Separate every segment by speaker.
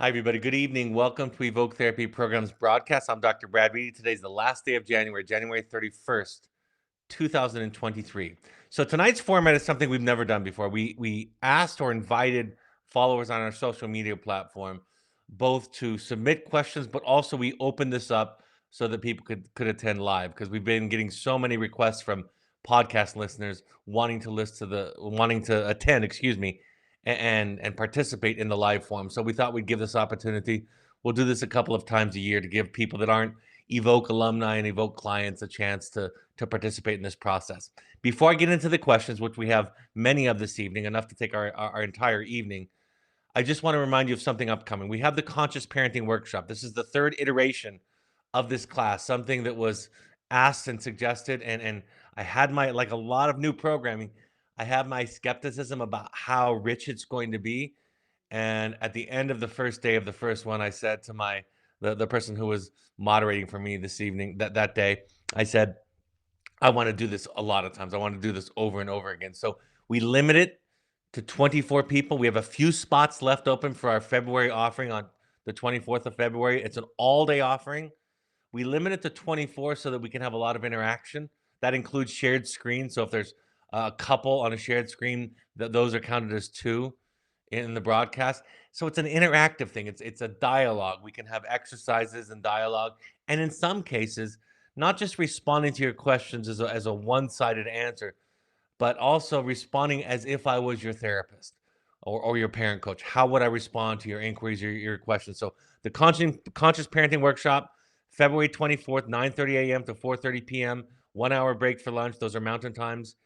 Speaker 1: Hi, everybody. Good evening. Welcome to Evoke Therapy Programs broadcast. I'm Dr. Brad Reedy. Today's the last day of January, January 31st, 2023. So tonight's format is something we've never done before. We asked or invited followers on our social media platform both to submit questions, but also we opened this up so that people could attend live because we've been getting so many requests from podcast listeners wanting to attend, excuse me, and participate in the live form. So we thought we'd give this opportunity. We'll do this a couple of times a year to give people that aren't Evoke alumni and Evoke clients a chance to participate in this process. Before I get into the questions, which we have many of this evening, enough to take our entire evening, I just want to remind you of something upcoming. We have the Conscious Parenting Workshop. This is the third iteration of this class, something that was asked and suggested, and I had my like a lot of new programming. I have my skepticism about how rich it's going to be. And at the end of the first day of the first one, I said to the person who was moderating for me this evening, that day, I said, I want to do this a lot of times. I want to do this over and over again. So we limit it to 24 people. We have a few spots left open for our February offering on the 24th of February. It's an all-day offering. We limit it to 24 so that we can have a lot of interaction. That includes shared screen. So if there's a couple on a shared screen, those are counted as two in the broadcast. So it's an interactive thing. It's a dialogue. We can have exercises and dialogue, and in some cases, not just responding to your questions as a one-sided answer, but also responding as if I was your therapist or your parent coach. How would I respond to your inquiries, your questions? So the conscious parenting workshop, February 24th, 9:30 a.m. to 4:30 p.m. 1 hour break for lunch. Those are mountain times.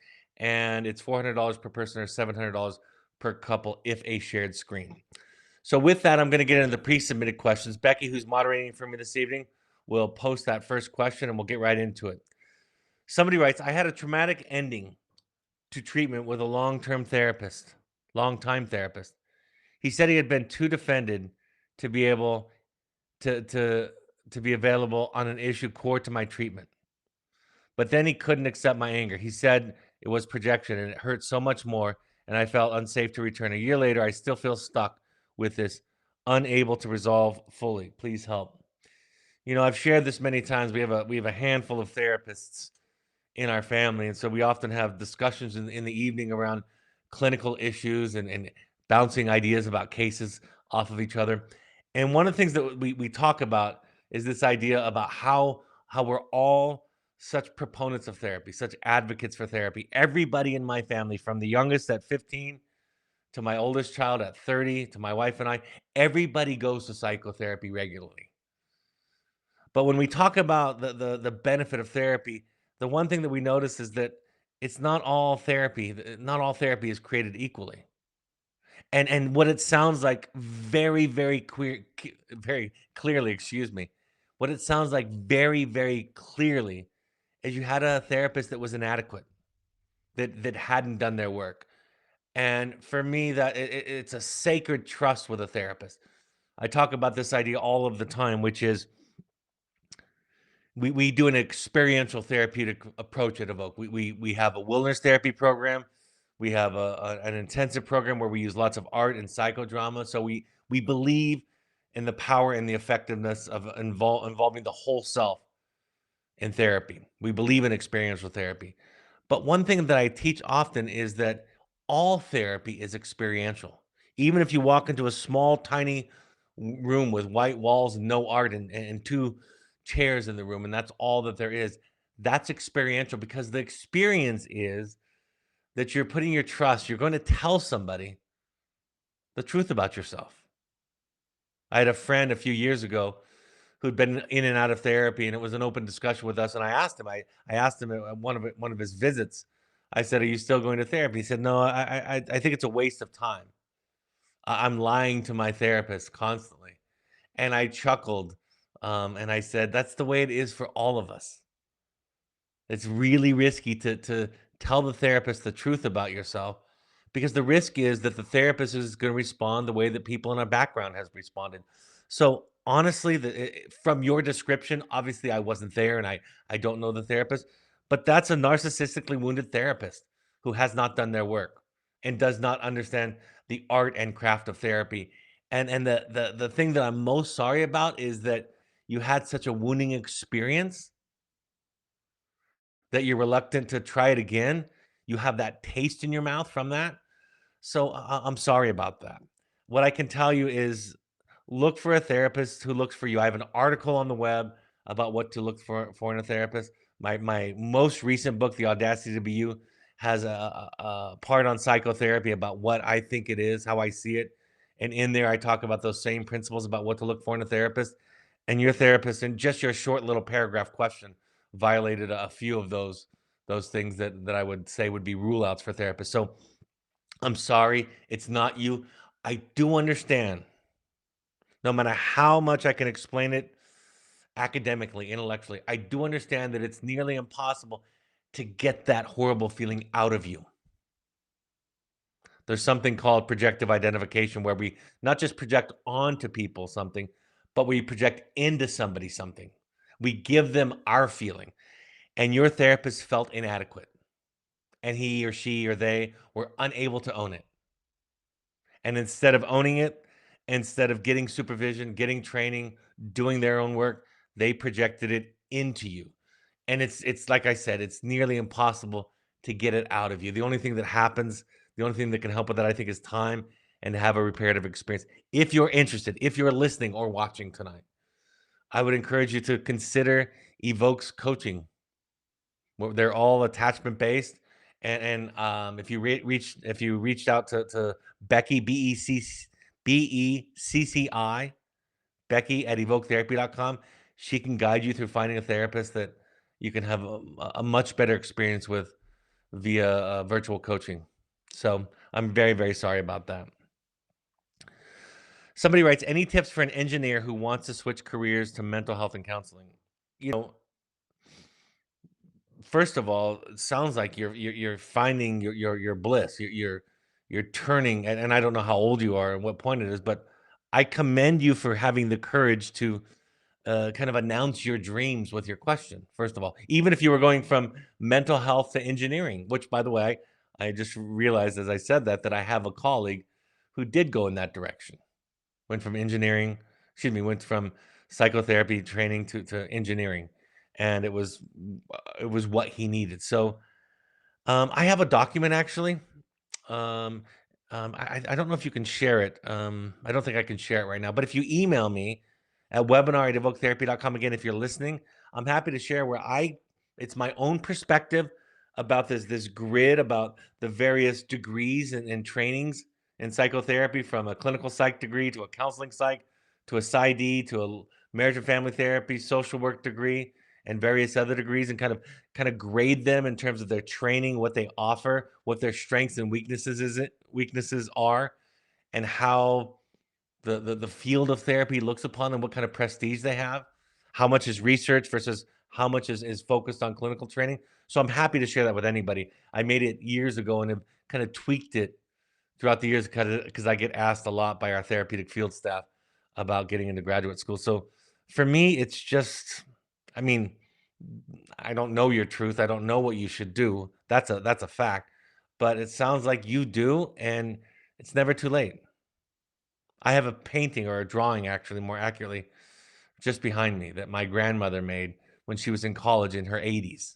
Speaker 1: And it's $400 per person or $700 per couple if a shared screen. So with that, I'm going to get into the pre-submitted questions. Becky, who's moderating for me this evening, will post that first question and we'll get right into it. Somebody writes, I had a traumatic ending to treatment with a long-time therapist. He said he had been too defended to be able to be available on an issue core to my treatment. But then he couldn't accept my anger. He said it was projection and it hurt so much more, and I felt unsafe to return. A year later, I still feel stuck with this, unable to resolve fully. Please help. I've shared this many times. We have a handful of therapists in our family, and so we often have discussions in the evening around clinical issues and bouncing ideas about cases off of each other. And one of the things that we talk about is this idea about how we're all such proponents of therapy, such advocates for therapy. Everybody in my family, from the youngest at 15 to my oldest child at 30 to my wife and I, everybody goes to psychotherapy regularly. But when we talk about the benefit of therapy, the one thing that we notice is that it's not all therapy. Not all therapy is created equally. And what it sounds like very clearly, excuse me. What it sounds like very clearly is you had a therapist that was inadequate, that hadn't done their work. And for me, it's a sacred trust with a therapist. I talk about this idea all of the time, which is we do an experiential therapeutic approach at Evoke. We have a wilderness therapy program. We have an intensive program where we use lots of art and psychodrama. So we believe in the power and the effectiveness of involving the whole self in therapy. We believe in experiential therapy. But one thing that I teach often is that all therapy is experiential. Even if you walk into a small, tiny room with white walls and no art and two chairs in the room, and that's all that there is, that's experiential because the experience is that you're putting your trust, you're going to tell somebody the truth about yourself. I had a friend a few years ago who'd been in and out of therapy, and it was an open discussion with us. And I asked him, I asked him at one of his visits, I said, "Are you still going to therapy?" He said, "No, I think it's a waste of time. I'm lying to my therapist constantly." And I chuckled, and I said, "That's the way it is for all of us. It's really risky to tell the therapist the truth about yourself because the risk is that the therapist is going to respond the way that people in our background has responded." So honestly, from your description, obviously I wasn't there and I don't know the therapist, but that's a narcissistically wounded therapist who has not done their work and does not understand the art and craft of therapy. And the thing that I'm most sorry about is that you had such a wounding experience that you're reluctant to try it again. You have that taste in your mouth from that. So I'm sorry about that. What I can tell you is look for a therapist who looks for you. I have an article on the web about what to look for in a therapist. My most recent book, The Audacity to Be You, has a part on psychotherapy about what I think it is, how I see it. And in there, I talk about those same principles about what to look for in a therapist. And your therapist, in just your short little paragraph question, violated a few of those things that I would say would be rule outs for therapists. So I'm sorry, it's not you. I do understand, no matter how much I can explain it academically, intellectually, I do understand that it's nearly impossible to get that horrible feeling out of you. There's something called projective identification where we not just project onto people something, but we project into somebody something. We give them our feeling. And your therapist felt inadequate, and he or she or they were unable to own it. And instead of owning it, instead of getting supervision, getting training, doing their own work, they projected it into you. And it's like I said, it's nearly impossible to get it out of you. The only thing that happens, the only thing that can help with that, I think, is time and have a reparative experience. If you're interested, if you're listening or watching tonight, I would encourage you to consider Evoke's coaching. They're all attachment based, and if you reached out to Becky BECCI Becky at evoketherapy.com, she can guide you through finding a therapist that you can have a much better experience with via virtual coaching. So I'm very, very sorry about that. Somebody writes, any tips for an engineer who wants to switch careers to mental health and counseling? You know, first of all, it sounds like you're finding your bliss. You're turning, and I don't know how old you are and what point it is, but I commend you for having the courage to kind of announce your dreams with your question. First of all, even if you were going from mental health to engineering, which by the way, I just realized as I said that I have a colleague who did go in that direction. Went from engineering, excuse me, went from psychotherapy training to engineering, and it was what he needed. So I have a document actually. Um, I don't know if you can share it. I don't think I can share it right now. But if you email me at webinar@evoketherapy.com, again, if you're listening, I'm happy to share where it's my own perspective about this grid about the various degrees and trainings in psychotherapy, from a clinical psych degree to a counseling psych to a PsyD to a marriage and family therapy, social work degree, and various other degrees, and kind of grade them in terms of their training, what they offer, what their strengths and weaknesses are, and how the field of therapy looks upon them, what kind of prestige they have, how much is research versus how much is focused on clinical training. So I'm happy to share that with anybody. I made it years ago and have kind of tweaked it throughout the years because I get asked a lot by our therapeutic field staff about getting into graduate school. So for me, it's just, I mean, I don't know your truth. I don't know what you should do. That's a fact. But it sounds like you do, and it's never too late. I have a painting, or a drawing actually, more accurately, just behind me that my grandmother made when she was in college in her 80s,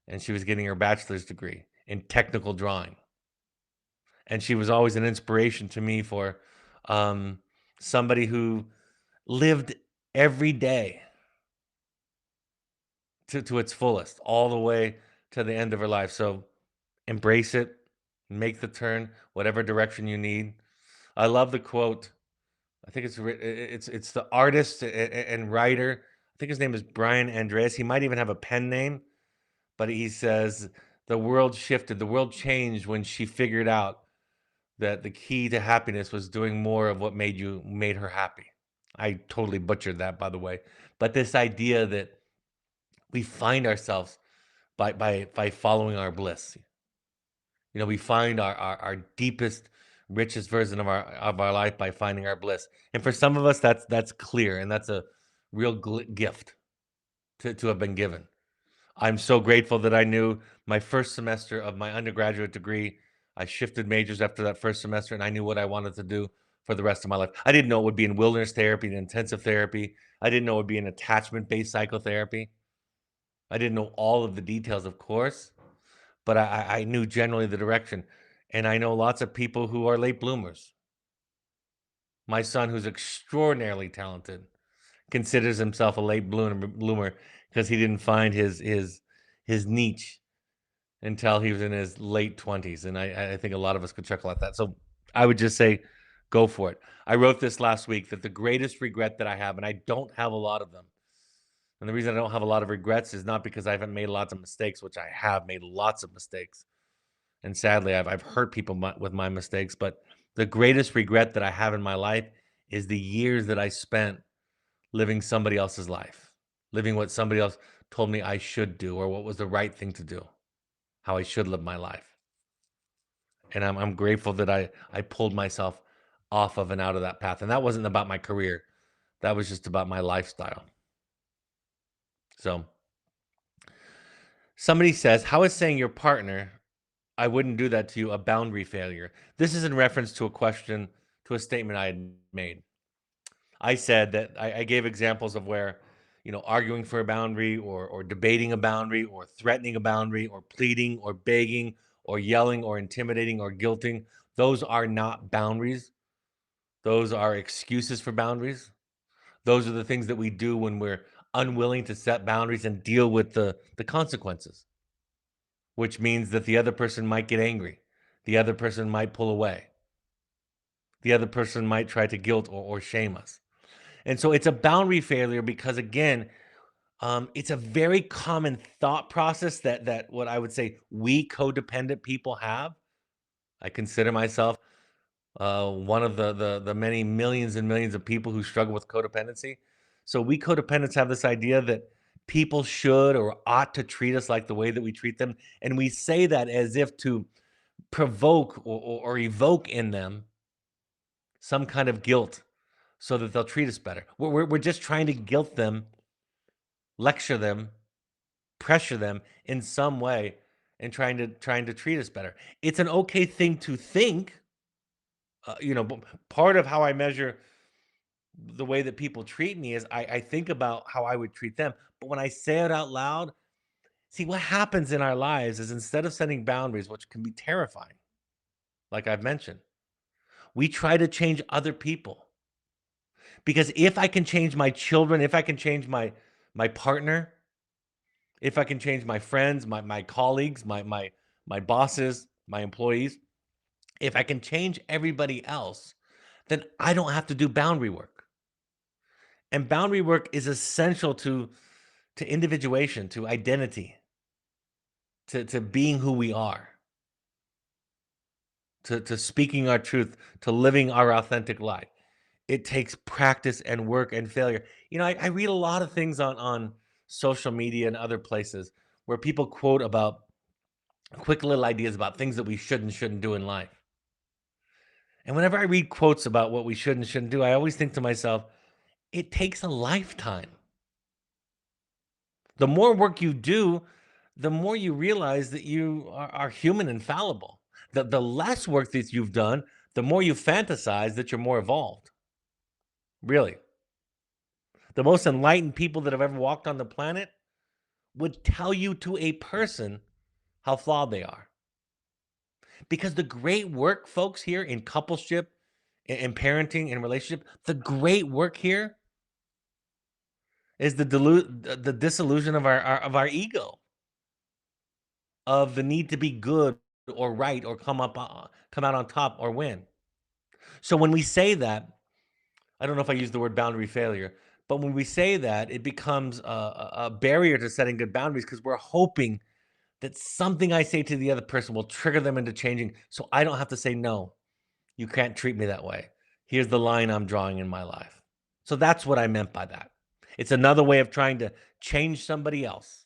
Speaker 1: and she was getting her bachelor's degree in technical drawing. And she was always an inspiration to me for um, somebody who lived every day to its fullest, all the way to the end of her life. So embrace it, make the turn, whatever direction you need. I love the quote. I think it's the artist and writer. I think his name is Brian Andreas. He might even have a pen name, but he says the world shifted, the world changed when she figured out that the key to happiness was doing more of what made her happy. I totally butchered that, by the way. But this idea that we find ourselves by following our bliss. You know, we find our deepest, richest version of our life by finding our bliss. And for some of us, that's clear, and that's a real gift to have been given. I'm so grateful that I knew my first semester of my undergraduate degree. I shifted majors after that first semester, and I knew what I wanted to do for the rest of my life. I didn't know it would be in wilderness therapy and intensive therapy. I didn't know it would be in attachment-based psychotherapy. I didn't know all of the details, of course, but I knew generally the direction. And I know lots of people who are late bloomers. My son, who's extraordinarily talented, considers himself a late bloomer because he didn't find his niche until he was in his late 20s. And I think a lot of us could chuckle at that. So I would just say, go for it. I wrote this last week that the greatest regret that I have, and I don't have a lot of them. And the reason I don't have a lot of regrets is not because I haven't made lots of mistakes, which I have made lots of mistakes. And sadly, I've hurt people with my mistakes. But the greatest regret that I have in my life is the years that I spent living somebody else's life, living what somebody else told me I should do or what was the right thing to do, how I should live my life. And I'm grateful that I pulled myself off of and out of that path. And that wasn't about my career. That was just about my lifestyle. So somebody says, how is saying your partner, I wouldn't do that to you, a boundary failure? This is in reference to a statement I had made. I said that I gave examples of where, arguing for a boundary or debating a boundary or threatening a boundary or pleading or begging or yelling or intimidating or guilting, those are not boundaries. Those are excuses for boundaries. Those are the things that we do when we're unwilling to set boundaries and deal with the consequences, which means that the other person might get angry. The other person might pull away. The other person might try to guilt or shame us. And so it's a boundary failure because, again, it's a very common thought process that what I would say we codependent people have. I consider myself one of the many millions and millions of people who struggle with codependency. So we codependents have this idea that people should or ought to treat us like the way that we treat them, and we say that as if to provoke or evoke in them some kind of guilt so that they'll treat us better. We're just trying to guilt them, lecture them, pressure them in some way, and trying to treat us better. It's an okay thing to think. But part of how I measure the way that people treat me is I think about how I would treat them. But when I say it out loud, see what happens in our lives is instead of setting boundaries, which can be terrifying, like I've mentioned, we try to change other people. Because if I can change my children, if I can change my partner, if I can change my friends, my colleagues, my bosses, my employees, if I can change everybody else, then I don't have to do boundary work. And boundary work is essential to individuation, to identity, to being who we are, to speaking our truth, to living our authentic life. It takes practice and work and failure. I read a lot of things on social media and other places where people quote about quick little ideas about things that we should and shouldn't do in life. And whenever I read quotes about what we should and shouldn't do, I always think to myself, it takes a lifetime. The more work you do, the more you realize that you are human and fallible. The less work that you've done, the more you fantasize that you're more evolved. Really. The most enlightened people that have ever walked on the planet would tell you to a person how flawed they are. Because the great work, folks, here in coupleship, in parenting, in relationship, the great work here is the disillusion of our ego, of the need to be good or right or come out on top or win. So when we say that, I don't know if I use the word boundary failure, but when we say that, it becomes a barrier to setting good boundaries because we're hoping that something I say to the other person will trigger them into changing so I don't have to say, no, you can't treat me that way. Here's the line I'm drawing in my life. So that's what I meant by that. It's another way of trying to change somebody else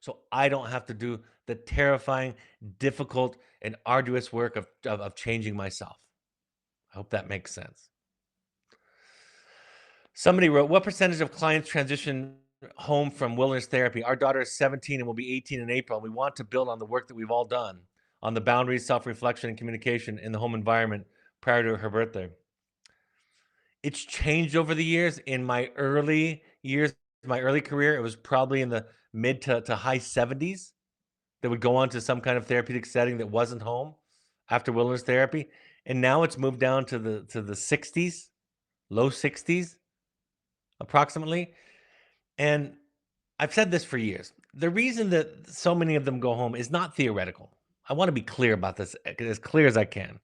Speaker 1: so I don't have to do the terrifying, difficult, and arduous work of changing myself. I hope that makes sense. Somebody wrote, what percentage of clients transition home from wilderness therapy? Our daughter is 17 and will be 18 in April. And we want to build on the work that we've all done on the boundaries, self-reflection, and communication in the home environment prior to her birthday. It's changed over the years. In my early years, my early career, it was probably in the mid to high 70s that would go on to some kind of therapeutic setting that wasn't home after wilderness therapy. And now it's moved down to the 60s, low 60s approximately. And I've said this for years. The reason that so many of them go home is not theoretical. I want to be clear about this, as clear as I can.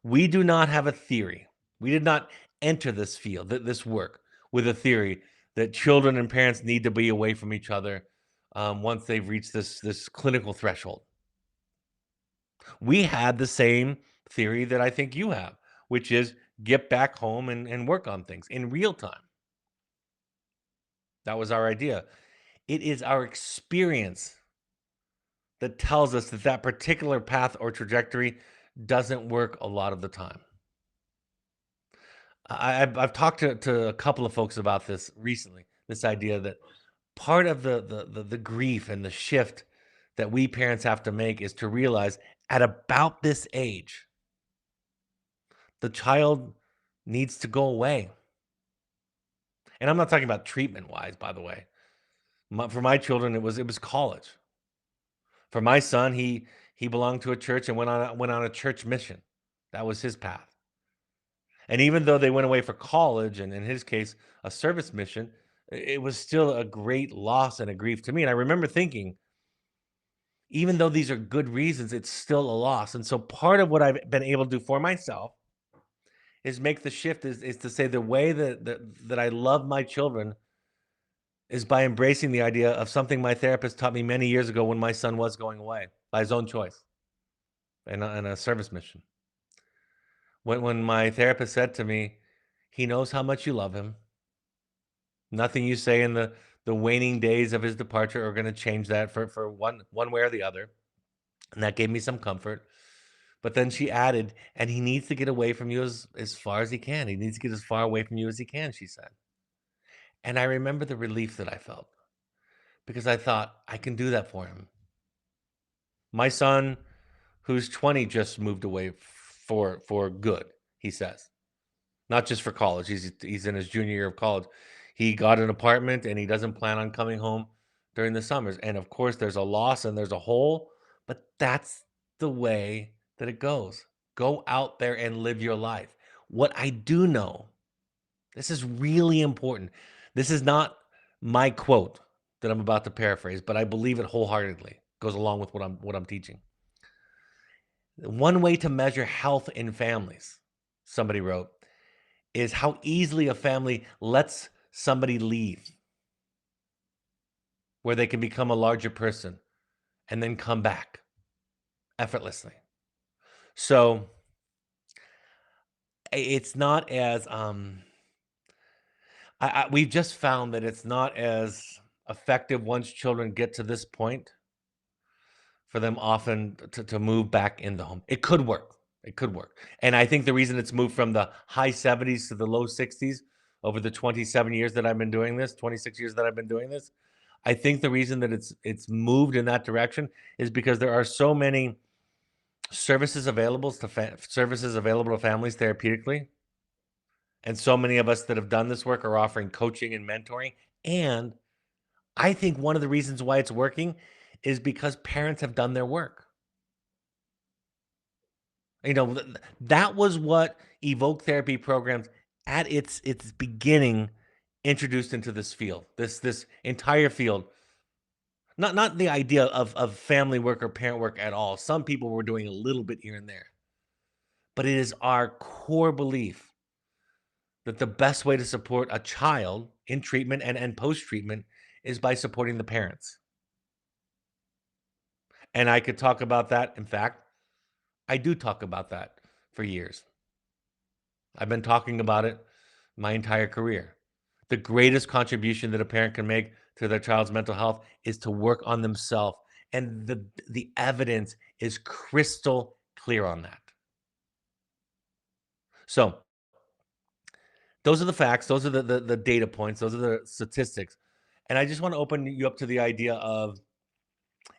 Speaker 1: We do not have a theory. We did not enter this field, this work, with a theory that children and parents need to be away from each other once they've reached this clinical threshold. We had the same theory that I think you have, which is get back home and work on things in real time. That was our idea. It is our experience that tells us that that particular path or trajectory doesn't work a lot of the time. I've talked to a couple of folks about this recently. This idea that part of the grief and the shift that we parents have to make is to realize at about this age, the child needs to go away. And I'm not talking about treatment wise, by the way. For my children, it was college. For my son, he belonged to a church and went on a church mission. That was his path. And even though they went away for college, and in his case, a service mission, it was still a great loss and a grief to me. And I remember thinking, even though these are good reasons, it's still a loss. And so part of what I've been able to do for myself is make the shift is to say the way that I love my children is by embracing the idea of something my therapist taught me many years ago when my son was going away by his own choice and a service mission. When my therapist said to me, he knows how much you love him. Nothing you say in the waning days of his departure are going to change that for one way or the other. And that gave me some comfort. But then she added, and he needs to get away from you as far as he can. He needs to get as far away from you as he can, she said. And I remember the relief that I felt because I thought I can do that for him. My son, who's 20, just moved away for good, he says. Not just for college. He's in his junior year of college. He got an apartment and he doesn't plan on coming home during the summers. And of course, there's a loss and there's a hole, but that's the way that it goes. Go out there and live your life. What I do know, this is really important. This is not my quote that I'm about to paraphrase, but I believe it wholeheartedly. Goes along with what I'm teaching. One way to measure health in families, somebody wrote, is how easily a family lets somebody leave, where they can become a larger person and then come back effortlessly. So it's not as we've just found that it's not as effective once children get to this point for them often to move back in the home. It could work. It could work. And I think the reason it's moved from the high 70s to the low 60s over the 27 years that I've been doing this, 26 years that I've been doing this, I think the reason that it's moved in that direction is because there are so many services available to families therapeutically, and so many of us that have done this work are offering coaching and mentoring. And I think one of the reasons why it's working is because parents have done their work. That was what evoke therapy programs at its beginning introduced into this field, this entire field. Not the idea of family work or parent work at all. Some people were doing a little bit here and there. But it is our core belief that the best way to support a child in treatment and post-treatment is by supporting the parents. And I could talk about that. In fact, I do talk about that for years. I've been talking about it my entire career. The greatest contribution that a parent can make to their child's mental health is to work on themselves. And the evidence is crystal clear on that. So those are the facts, those are the data points, those are the statistics. And I just want to open you up to the idea of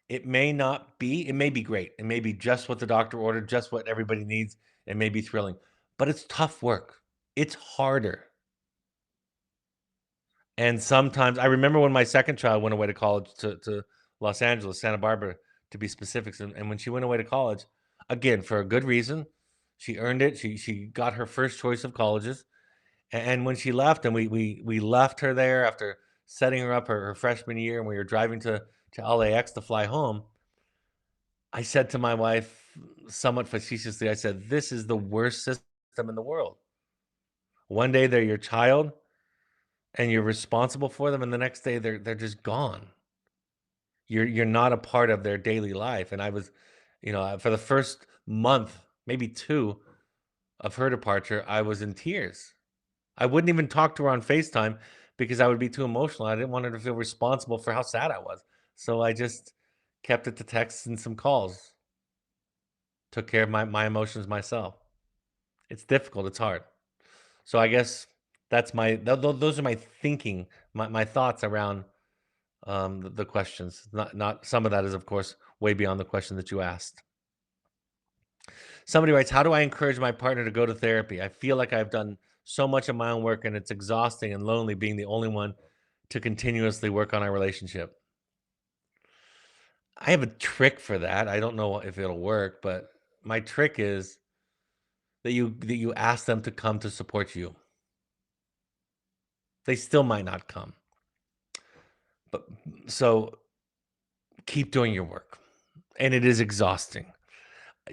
Speaker 1: it may be great. It may be just what the doctor ordered, just what everybody needs. It may be thrilling, but it's tough work. It's harder. And sometimes I remember when my second child went away to college to Los Angeles, Santa Barbara, to be specific. And when she went away to college, again, for a good reason, she earned it. She got her first choice of colleges. And when she left, and we left her there after setting her up her freshman year, and we were driving to LAX to fly home, I said to my wife, somewhat facetiously, I said, "This is the worst system in the world. One day they're your child and you're responsible for them, and the next day they're just gone. You're not a part of their daily life." And I was, for the first month, maybe 2 of her departure, I was in tears. I wouldn't even talk to her on FaceTime because I would be too emotional. I didn't want her to feel responsible for how sad I was. So I just kept it to texts and some calls. Took care of my emotions myself. It's difficult, it's hard. So I guess that's those are my thinking, my thoughts around the questions. Not some of that is, of course, way beyond the question that you asked. Somebody writes, "How do I encourage my partner to go to therapy? I feel like I've done so much of my own work and it's exhausting and lonely being the only one to continuously work on our relationship." I have a trick for that. I don't know if it'll work, but my trick is that you ask them to come to support you. They still might not come. But so keep doing your work. And it is exhausting.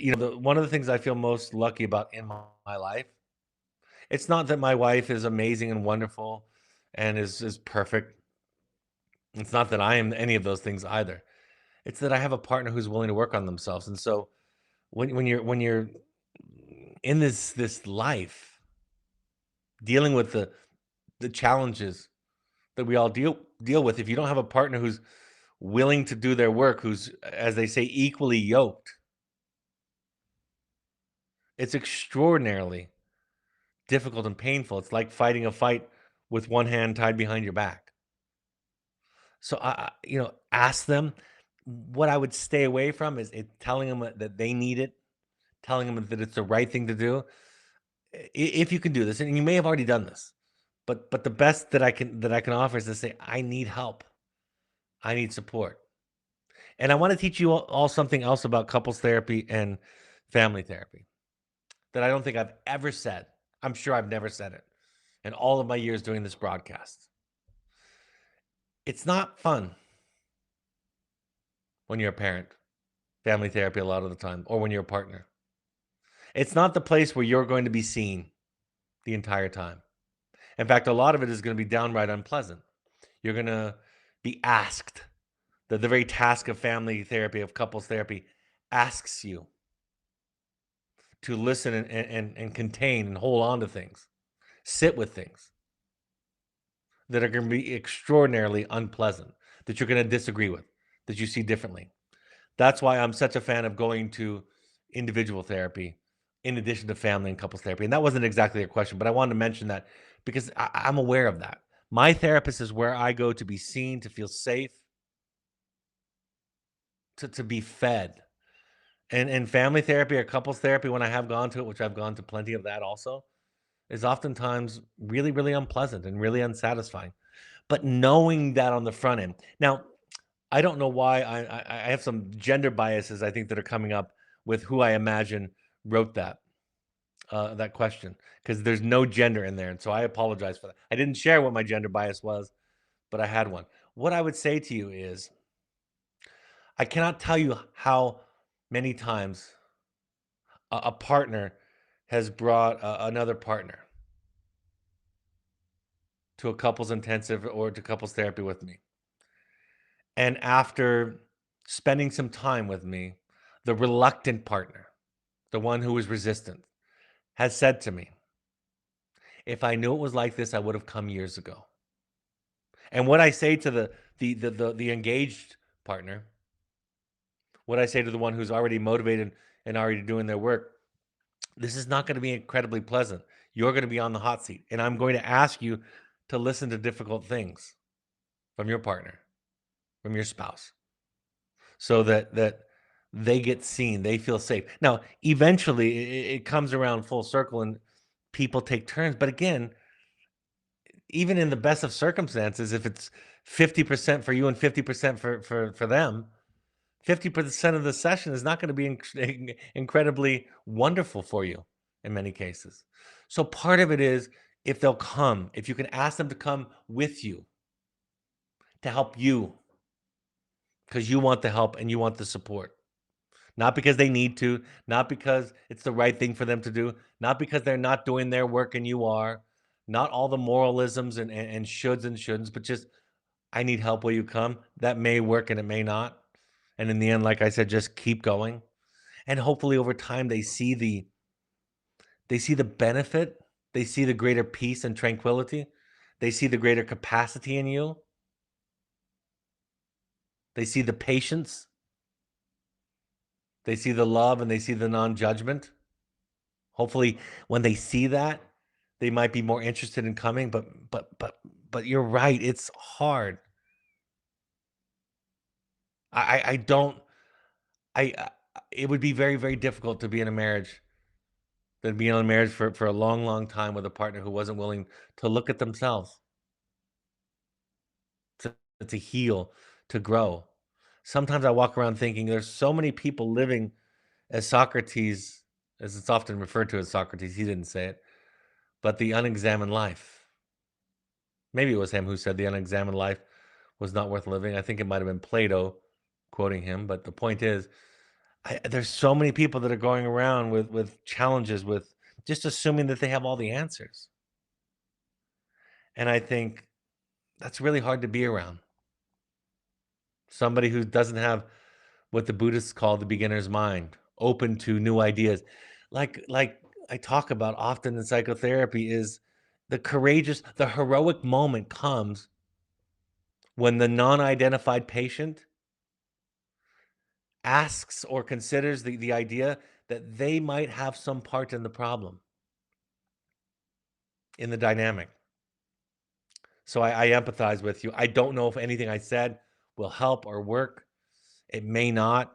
Speaker 1: One of the things I feel most lucky about in my life, it's not that my wife is amazing and wonderful and is perfect. It's not that I am any of those things either. It's that I have a partner who's willing to work on themselves. And so when you're in this life dealing with the challenges that we all deal with, if you don't have a partner who's willing to do their work, who's, as they say, equally yoked, it's extraordinarily difficult and painful. It's like fighting a fight with one hand tied behind your back. So ask them. What I would stay away from is telling them that they need it, telling them that it's the right thing to do. If you can do this, and you may have already done this, but the best that I can offer is to say, I need help. I need support. And I want to teach you all something else about couples therapy and family therapy that I don't think I've ever said. I'm sure I've never said it in all of my years doing this broadcast. It's not fun when you're a parent, family therapy a lot of the time, or when you're a partner. It's not the place where you're going to be seen the entire time. In fact, a lot of it is going to be downright unpleasant. You're going to be asked. The very task of family therapy, of couples therapy, asks you to listen and contain and hold on to things, sit with things that are going to be extraordinarily unpleasant, that you're going to disagree with, that you see differently. That's why I'm such a fan of going to individual therapy in addition to family and couples therapy. And that wasn't exactly a question, but I wanted to mention that because I'm aware of that. My therapist is where I go to be seen, to feel safe, to be fed. And family therapy or couples therapy, when I have gone to it, which I've gone to plenty of that also, is oftentimes really, really unpleasant and really unsatisfying. But knowing that on the front end. Now, I don't know why I have some gender biases, I think, that are coming up with who I imagine wrote that question, because there's no gender in there, and so I apologize for that. I didn't share what my gender bias was, but I had one. What I would say to you is, I cannot tell you how many times a partner has brought another partner to a couples intensive or to couples therapy with me. And after spending some time with me, the reluctant partner, the one who was resistant, has said to me, "If I knew it was like this, I would have come years ago." And what I say to the engaged partner, what I say to the one who's already motivated and already doing their work, this is not going to be incredibly pleasant. You're going to be on the hot seat, and I'm going to ask you to listen to difficult things from your partner, from your spouse, so that they get seen, they feel safe. Now, eventually, it comes around full circle, and people take turns. But again, even in the best of circumstances, if it's 50% for you and 50% for them, 50% of the session is not going to be incredibly wonderful for you in many cases. So part of it is if they'll come, if you can ask them to come with you to help you because you want the help and you want the support. Not because they need to, not because it's the right thing for them to do, not because they're not doing their work and you are, not all the moralisms and shoulds and shouldn'ts, but just I need help. Will you come? That may work and it may not. And in the end, like I said, just keep going. And hopefully over time they see the benefit, they see the greater peace and tranquility, they see the greater capacity in you, they see the patience, they see the love, and they see the non-judgment. Hopefully when they see that, they might be more interested in coming, but you're right, it's hard. I don't I it would be very, very difficult to be in a marriage than be in a marriage for a long, long time with a partner who wasn't willing to look at themselves, to to heal, to grow. Sometimes I walk around thinking there's so many people living as Socrates, as it's often referred to as Socrates, he didn't say it, but the unexamined life. Maybe it was him who said the unexamined life was not worth living. I think it might have been Plato quoting him, but the point is, there's so many people that are going around with challenges, with just assuming that they have all the answers. And I think that's really hard to be around. Somebody who doesn't have what the Buddhists call the beginner's mind, open to new ideas. Like I talk about often in psychotherapy is the heroic moment comes when the non-identified patient asks or considers the idea that they might have some part in the problem, in the dynamic. So I empathize with you. I don't know if anything I said will help or work. It may not,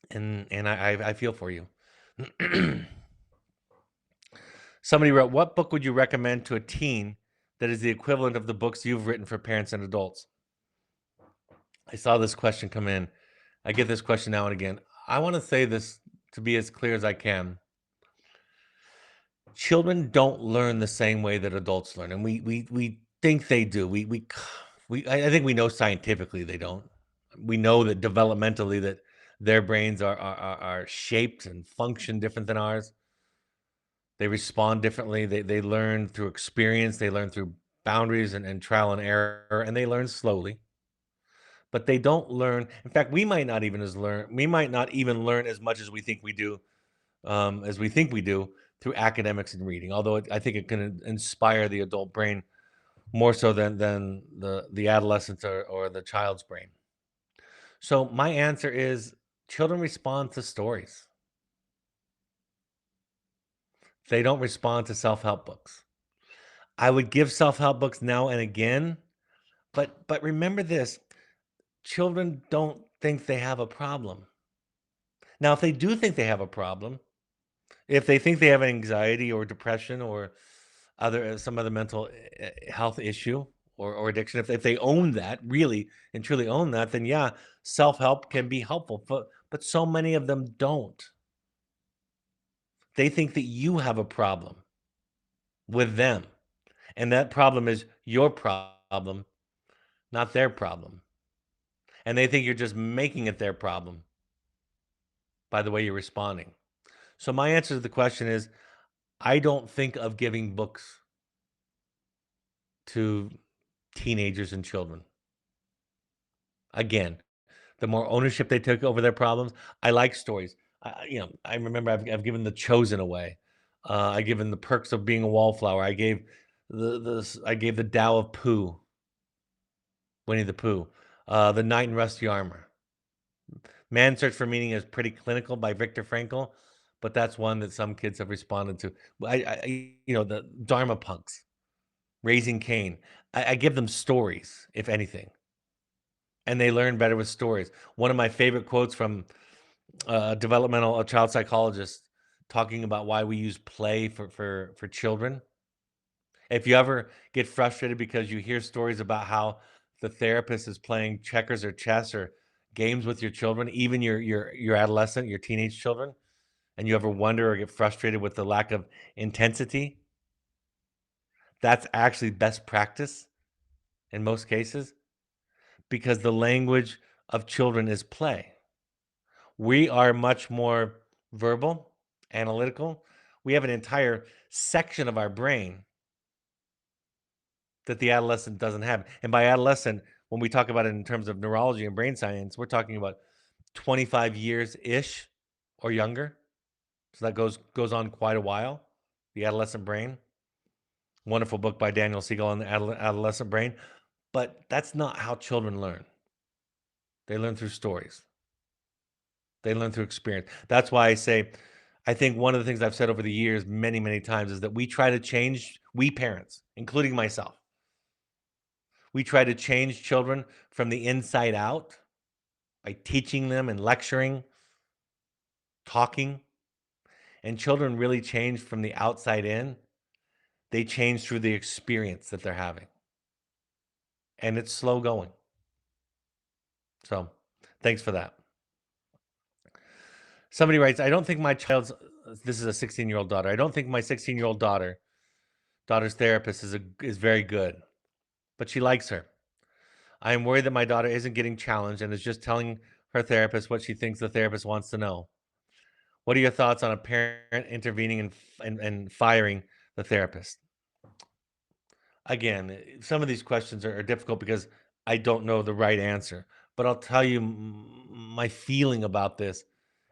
Speaker 1: and I feel for you. Somebody wrote, "What book would you recommend to a teen that is the equivalent of the books you've written for parents and adults?" I saw this question come in. I get this question now and again. I want to say this to be as clear as I can. Children don't learn the same way that adults learn, and we think they do. I think we know scientifically they don't. We know that developmentally that their brains are shaped and function different than ours. They respond differently. They learn through experience. They learn through boundaries and trial and error, and they learn slowly. But they don't learn. In fact, we might not even as learn. We might not even learn as much as we think we do, through academics and reading. Although I think it can inspire the adult brain more so than the adolescent or the child's brain. So my answer is children respond to stories. They don't respond to self-help books. I would give self-help books now and again, but remember this, children don't think they have a problem. Now, if they do think they have a problem, if they think they have anxiety or depression or some other mental health issue or addiction, if they own that, really and truly own that, then yeah, self-help can be helpful. But so many of them don't. They think that you have a problem with them, and that problem is your problem, not their problem. And they think you're just making it their problem by the way you're responding. So my answer to the question is I don't think of giving books to teenagers and children. Again, the more ownership they took over their problems, I like stories. I remember I've given The Chosen away. I given The Perks of Being a Wallflower. I gave the Tao of Pooh, Winnie the Pooh, The Knight in Rusty Armor. Man's Search for Meaning is pretty clinical by Viktor Frankl, but that's one that some kids have responded to. The Dharma Punks, Raising Cain. I give them stories, if anything, and they learn better with stories. One of my favorite quotes from a child psychologist talking about why we use play for children. If you ever get frustrated because you hear stories about how the therapist is playing checkers or chess or games with your children, even your adolescent, your teenage children, and you ever wonder or get frustrated with the lack of intensity, that's actually best practice in most cases because the language of children is play. We are much more verbal, analytical. We have an entire section of our brain that the adolescent doesn't have. And by adolescent, when we talk about it in terms of neurology and brain science, we're talking about 25 years ish or younger. So that goes on quite a while. The adolescent brain. Wonderful book by Daniel Siegel on the adolescent brain. But that's not how children learn. They learn through stories. They learn through experience. That's why I say, I think one of the things I've said over the years many, many times is that we try to change, we parents, including myself, we try to change children from the inside out by teaching them and lecturing, talking. And children really change from the outside in. They change through the experience that they're having. And it's slow going. So thanks for that. Somebody writes, I don't think my child's, this is a 16-year-old daughter. I don't think my 16-year-old daughter's therapist is very good, but she likes her. I am worried that my daughter isn't getting challenged and is just telling her therapist what she thinks the therapist wants to know. What are your thoughts on a parent intervening and firing the therapist? Again, some of these questions are difficult because I don't know the right answer, but I'll tell you my feeling about this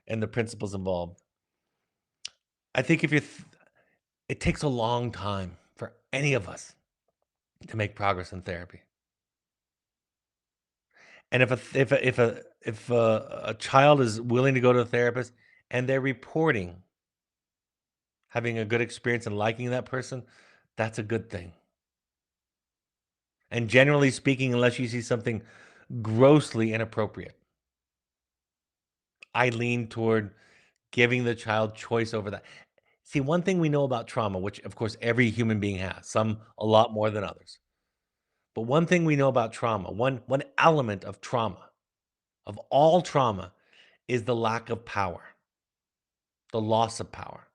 Speaker 1: and the principles involved. I think it takes a long time for any of us to make progress in therapy. And if a child is willing to go to a therapist and they're reporting having a good experience and liking that person, that's a good thing. And generally speaking, unless you see something grossly inappropriate, I lean toward giving the child choice over that. See, one thing we know about trauma, which of course every human being has, some a lot more than others. But one thing we know about trauma, one element of trauma, of all trauma, is the lack of power, the loss of power.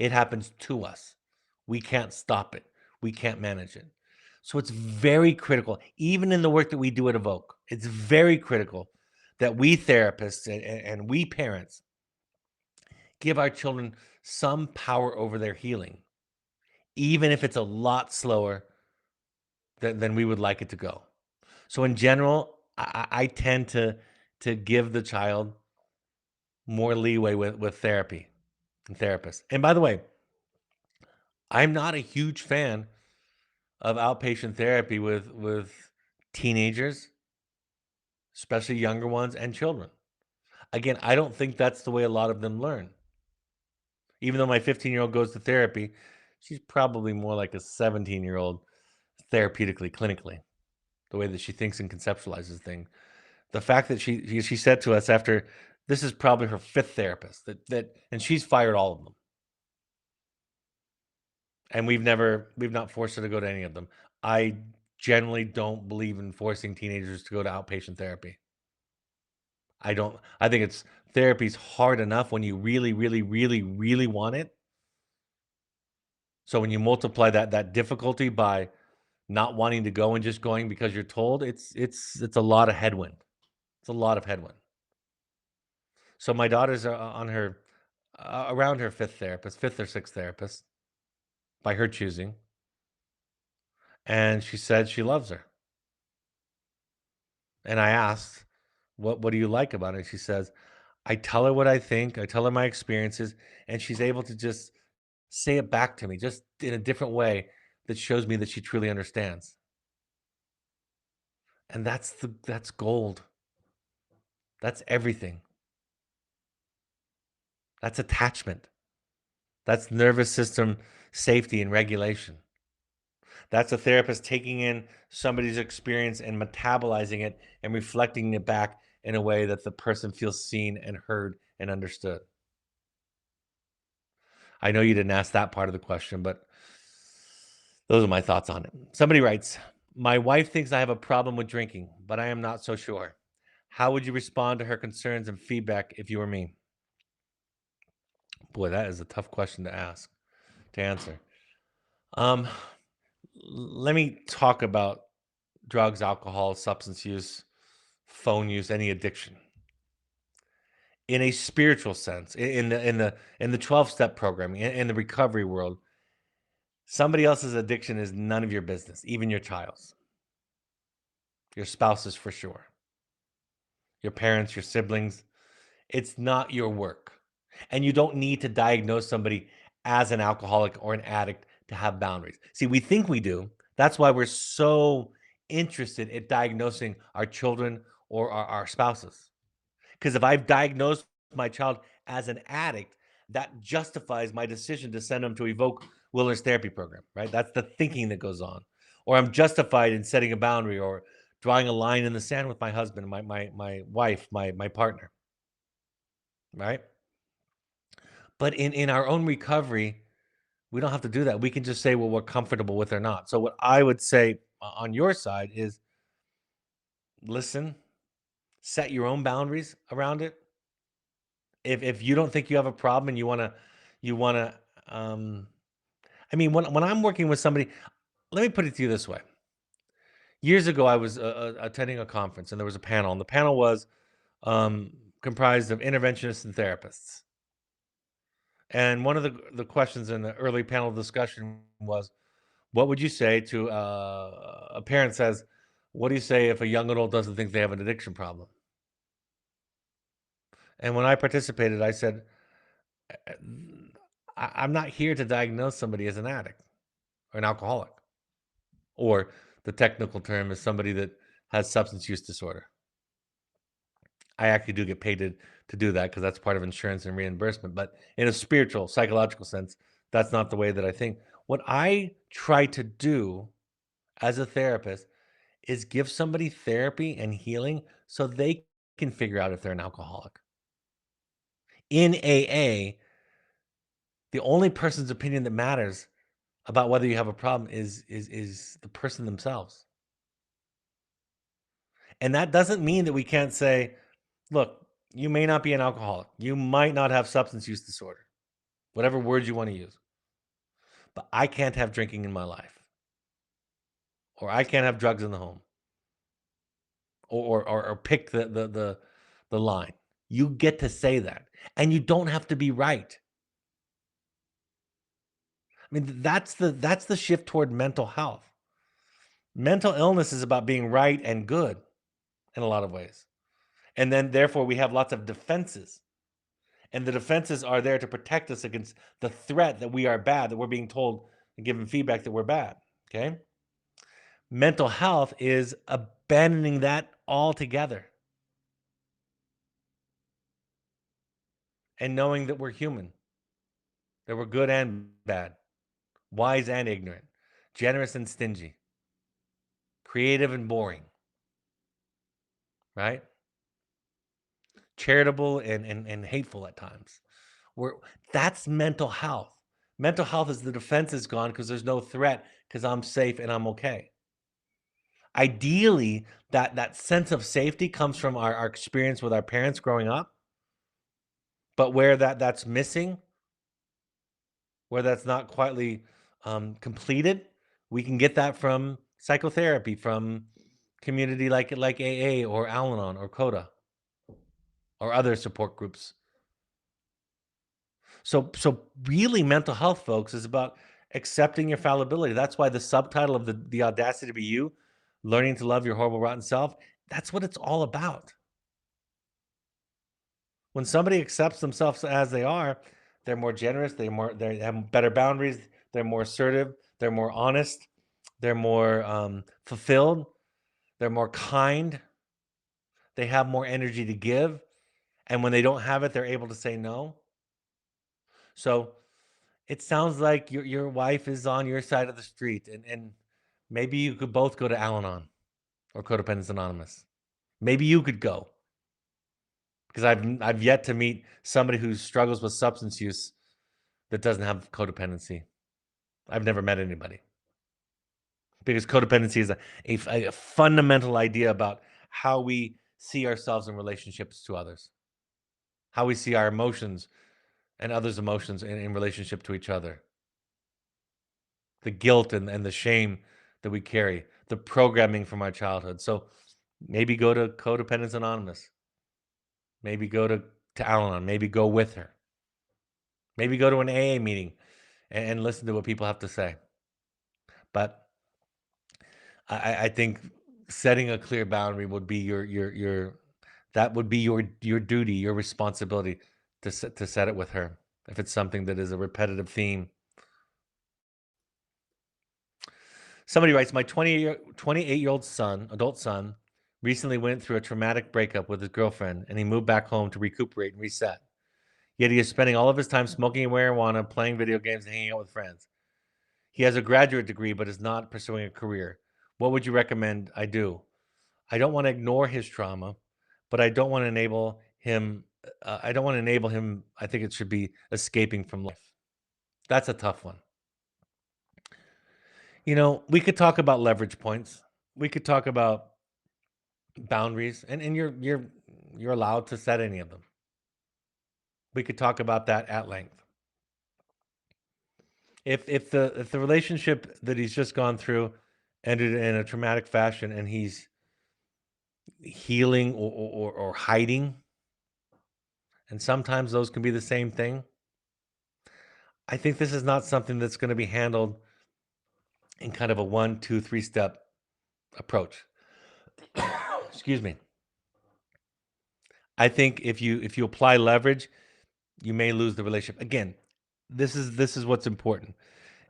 Speaker 1: It happens to us. We can't stop it. We can't manage it. So it's very critical, even in the work that we do at Evoke, it's very critical that we therapists and we parents give our children some power over their healing, even if it's a lot slower than we would like it to go. So in general, I tend to give the child more leeway with therapy and therapists. And by the way, I'm not a huge fan of outpatient therapy with teenagers, especially younger ones and children. Again, I don't think that's the way a lot of them learn. Even though my 15-year-old goes to therapy, she's probably more like a 17-year-old therapeutically, clinically, the way that she thinks and conceptualizes things. The fact that she said to us after this is probably her fifth therapist that and she's fired all of them. And we've not forced her to go to any of them. I generally don't believe in forcing teenagers to go to outpatient therapy. I don't I think it's therapy's hard enough when you really, really, really, really want it. So when you multiply that difficulty by not wanting to go and just going because you're told, it's a lot of headwind. It's a lot of headwind. So my daughter's on her around her fifth therapist, fifth or sixth therapist by her choosing, and she said she loves her. And I asked, what do you like about it?" She says, "I tell her what I think, I tell her my experiences, and she's able to just say it back to me just in a different way that shows me that she truly understands." And that's gold. That's everything. That's attachment. That's nervous system safety and regulation. That's a therapist taking in somebody's experience and metabolizing it and reflecting it back in a way that the person feels seen and heard and understood. I know you didn't ask that part of the question, but Those are my thoughts on it. Somebody writes, my wife thinks I have a problem with drinking, but I am not so sure. How would you respond to her concerns and feedback if you were me? Boy, that is a tough question to answer. Um, Let me talk about drugs, alcohol, substance use, phone use, any addiction in a spiritual sense, in the 12-step program, in the recovery world. Somebody else's addiction is none of your business, even your child's, your spouse's for sure, your parents, your siblings. It's not your work. And you don't need to diagnose somebody as an alcoholic or an addict to have boundaries. See, we think we do. That's why we're so interested in diagnosing our children or our spouses. Because if I've diagnosed my child as an addict, that justifies my decision to send them to Evoke Wilderness Therapy Program, right? That's the thinking that goes on. Or I'm justified in setting a boundary or drawing a line in the sand with my husband, my wife, my partner, right? But in our own recovery, we don't have to do that. We can just say what we're comfortable with or not. So what I would say on your side is listen, set your own boundaries around it. If you don't think you have a problem and you wanna um I mean when I'm working with somebody, let me put it to you this way. Years ago I was attending a conference and there was a panel, and the panel was um comprised of interventionists and therapists. And one of the questions in the early panel discussion was, what would you say to a parent says, what do you say if a young adult doesn't think they have an addiction problem? And when I participated, I said, "Uh, I'm not here to diagnose somebody as an addict or an alcoholic, or the technical term is somebody that has substance use disorder. I actually do get paid to do that because that's part of insurance and reimbursement. But in a spiritual, psychological sense, that's not the way that I think. What I try to do as a therapist is give somebody therapy and healing so they can figure out if they're an alcoholic. In AA, the only person's opinion that matters about whether you have a problem is the person themselves. And that doesn't mean that we can't say, look, you may not be an alcoholic. You might not have substance use disorder, whatever words you want to use. But I can't have drinking in my life, or I can't have drugs in the home, or pick the line. You get to say that, and you don't have to be right. I mean, that's the shift toward mental health. Mental illness is about being right and good in a lot of ways. And then therefore we have lots of defenses. And the defenses are there to protect us against the threat that we are bad, that we're being told and given feedback that we're bad. Okay? Mental health is abandoning that altogether and knowing that we're human, that we're good and bad, wise and ignorant, generous and stingy, creative and boring, right? Charitable and hateful at times. We're That's mental health. Mental health is the defense is gone because there's no threat because I'm safe and I'm okay. Ideally, that sense of safety comes from our experience with our parents growing up, but where that's missing, where that's not quietly completed, we can get that from psychotherapy, from community like AA or Al-Anon or CODA or other support groups. So really mental health, folks, is about accepting your fallibility. That's why the subtitle of the Audacity to Be You, learning to love your horrible rotten self, that's what it's all about. When somebody accepts themselves as they are, they're more generous, they have better boundaries, they're more assertive, they're more honest, they're more fulfilled, they're more kind, they have more energy to give, and when they don't have it, they're able to say no. So it sounds like your wife is on your side of the street, and maybe you could both go to Al-Anon or Codependence Anonymous. Maybe you could go because I've yet to meet somebody who struggles with substance use that doesn't have codependency. I've never met anybody. because codependency is a fundamental idea about how we see ourselves in relationships to others, how we see our emotions and others' emotions in relationship to each other, the guilt and the shame that we carry, the programming from our childhood. So maybe go to Codependence Anonymous, maybe go to Al-Anon, maybe go with her, maybe go to an AA meeting and listen to what people have to say. But I think setting a clear boundary would be your that would be your duty, your responsibility to set it with her if it's something that is a repetitive theme. Somebody writes, my 28-year-old son, adult son, recently went through a traumatic breakup with his girlfriend, and he moved back home to recuperate and reset. Yet he is spending all of his time smoking marijuana, playing video games, and hanging out with friends. He has a graduate degree, but is not pursuing a career. What would you recommend I do? I don't want to ignore his trauma, but I don't want to enable him. I don't want to enable him. I think it should be escaping from life. That's a tough one. We could talk about leverage points. We could talk about boundaries, and you're allowed to set any of them. We could talk about that at length. If the relationship that he's just gone through ended in a traumatic fashion, and he's healing or hiding, and sometimes those can be the same thing, I think this is not something that's going to be handled in kind of a 1, 2, 3-step approach. Excuse me. I think if you apply leverage, you may lose the relationship. Again, this is what's important.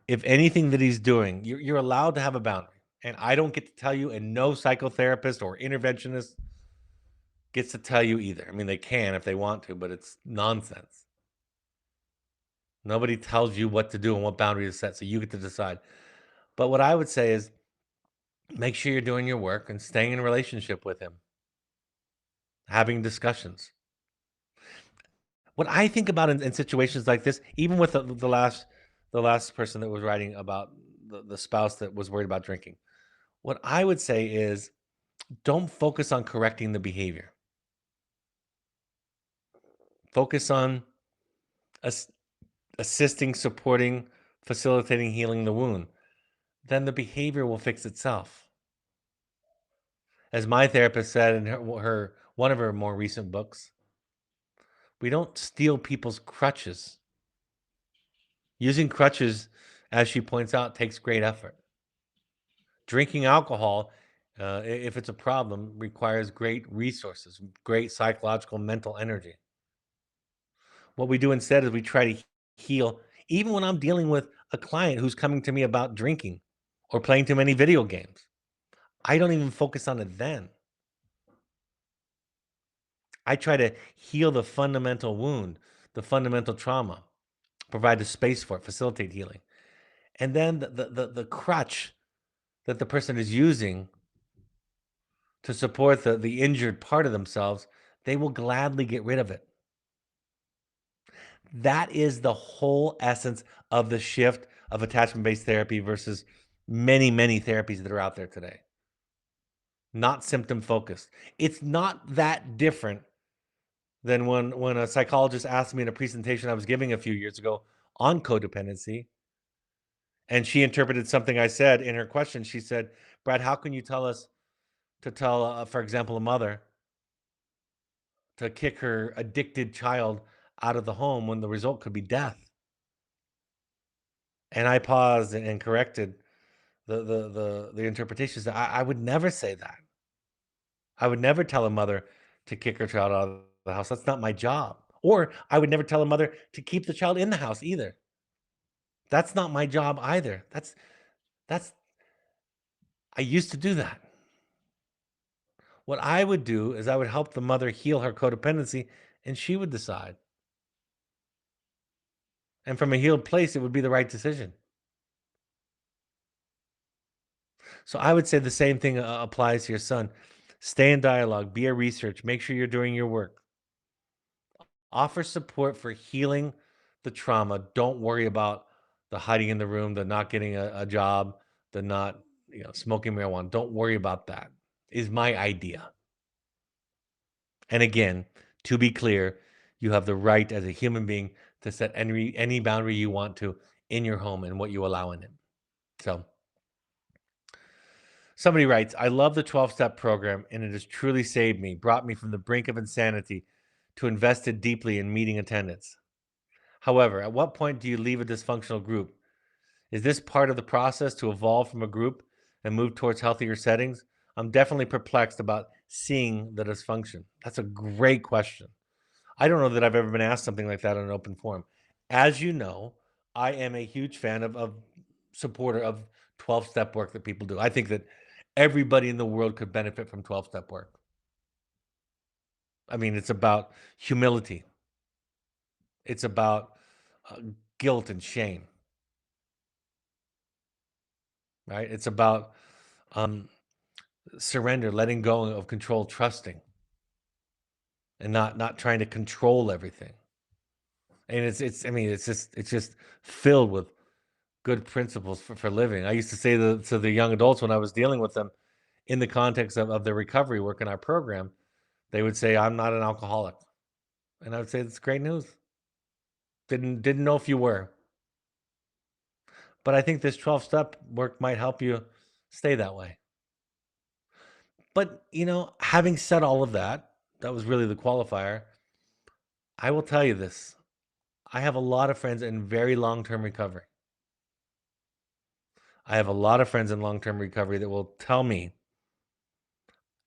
Speaker 1: If anything that he's doing, you're allowed to have a boundary. And I don't get to tell you, and no psychotherapist or interventionist gets to tell you either. I mean, they can if they want to, but it's nonsense. Nobody tells you what to do and what boundaries to set, so you get to decide. But what I would say is make sure you're doing your work and staying in a relationship with him, having discussions. What I think about in situations like this, even with the last person that was writing about the spouse that was worried about drinking, what I would say is don't focus on correcting the behavior. Focus on assisting, supporting, facilitating healing the wound. Then the behavior will fix itself. As my therapist said in her one of her more recent books, we don't steal people's crutches. Using crutches, as she points out, takes great effort. Drinking alcohol, if it's a problem, requires great resources, great psychological, mental energy. What we do instead is we try to heal. Even when I'm dealing with a client who's coming to me about drinking or playing too many video games, I don't even focus on it then. I try to heal the fundamental wound, the fundamental trauma, provide the space for it, facilitate healing. And then the crutch that the person is using to support the injured part of themselves, they will gladly get rid of it. That is the whole essence of the shift of attachment-based therapy versus many, many therapies that are out there today. Not symptom focused. It's not that different than when a psychologist asked me in a presentation I was giving a few years ago on codependency, and she interpreted something I said in her question. She said, Brad, how can you tell us to tell, for example, a mother to kick her addicted child out of the home when the result could be death? And I paused and corrected the interpretations. I would never say that. I would never tell a mother to kick her child out of the house. That's not my job. Or I would never tell a mother to keep the child in the house either. That's not my job either. That's I used to do that. What I would do is I would help the mother heal her codependency, and she would decide. And from a healed place, it would be the right decision. So I would say the same thing applies to your son. Stay in dialogue, be a research, make sure you're doing your work. Offer support for healing the trauma. Don't worry about the hiding in the room, the not getting a job, the not smoking marijuana. Don't worry about that, is my idea. And again, to be clear, you have the right as a human being to set any boundary you want to in your home and what you allow in it. So somebody writes, I love the 12-step program and it has truly saved me, brought me from the brink of insanity to invested deeply in meeting attendance. However, at what point do you leave a dysfunctional group? Is this part of the process to evolve from a group and move towards healthier settings? I'm definitely perplexed about seeing the dysfunction. That's a great question. I don't know that I've ever been asked something like that in an open forum. As you know, I am a huge fan of supporter of 12-step work that people do. I think that everybody in the world could benefit from 12-step work. I mean, it's about humility. It's about guilt and shame, right? It's about surrender, letting go of control, trusting, and not trying to control everything. And it's just filled with good principles for living. I used to say to the young adults when I was dealing with them in the context of their recovery work in our program, they would say, I'm not an alcoholic. And I would say, that's great news. Didn't know if you were. But I think this 12-step work might help you stay that way. But, having said all of that, that was really the qualifier. I will tell you this. I have a lot of friends in very long-term recovery. I have a lot of friends in long-term recovery that will tell me,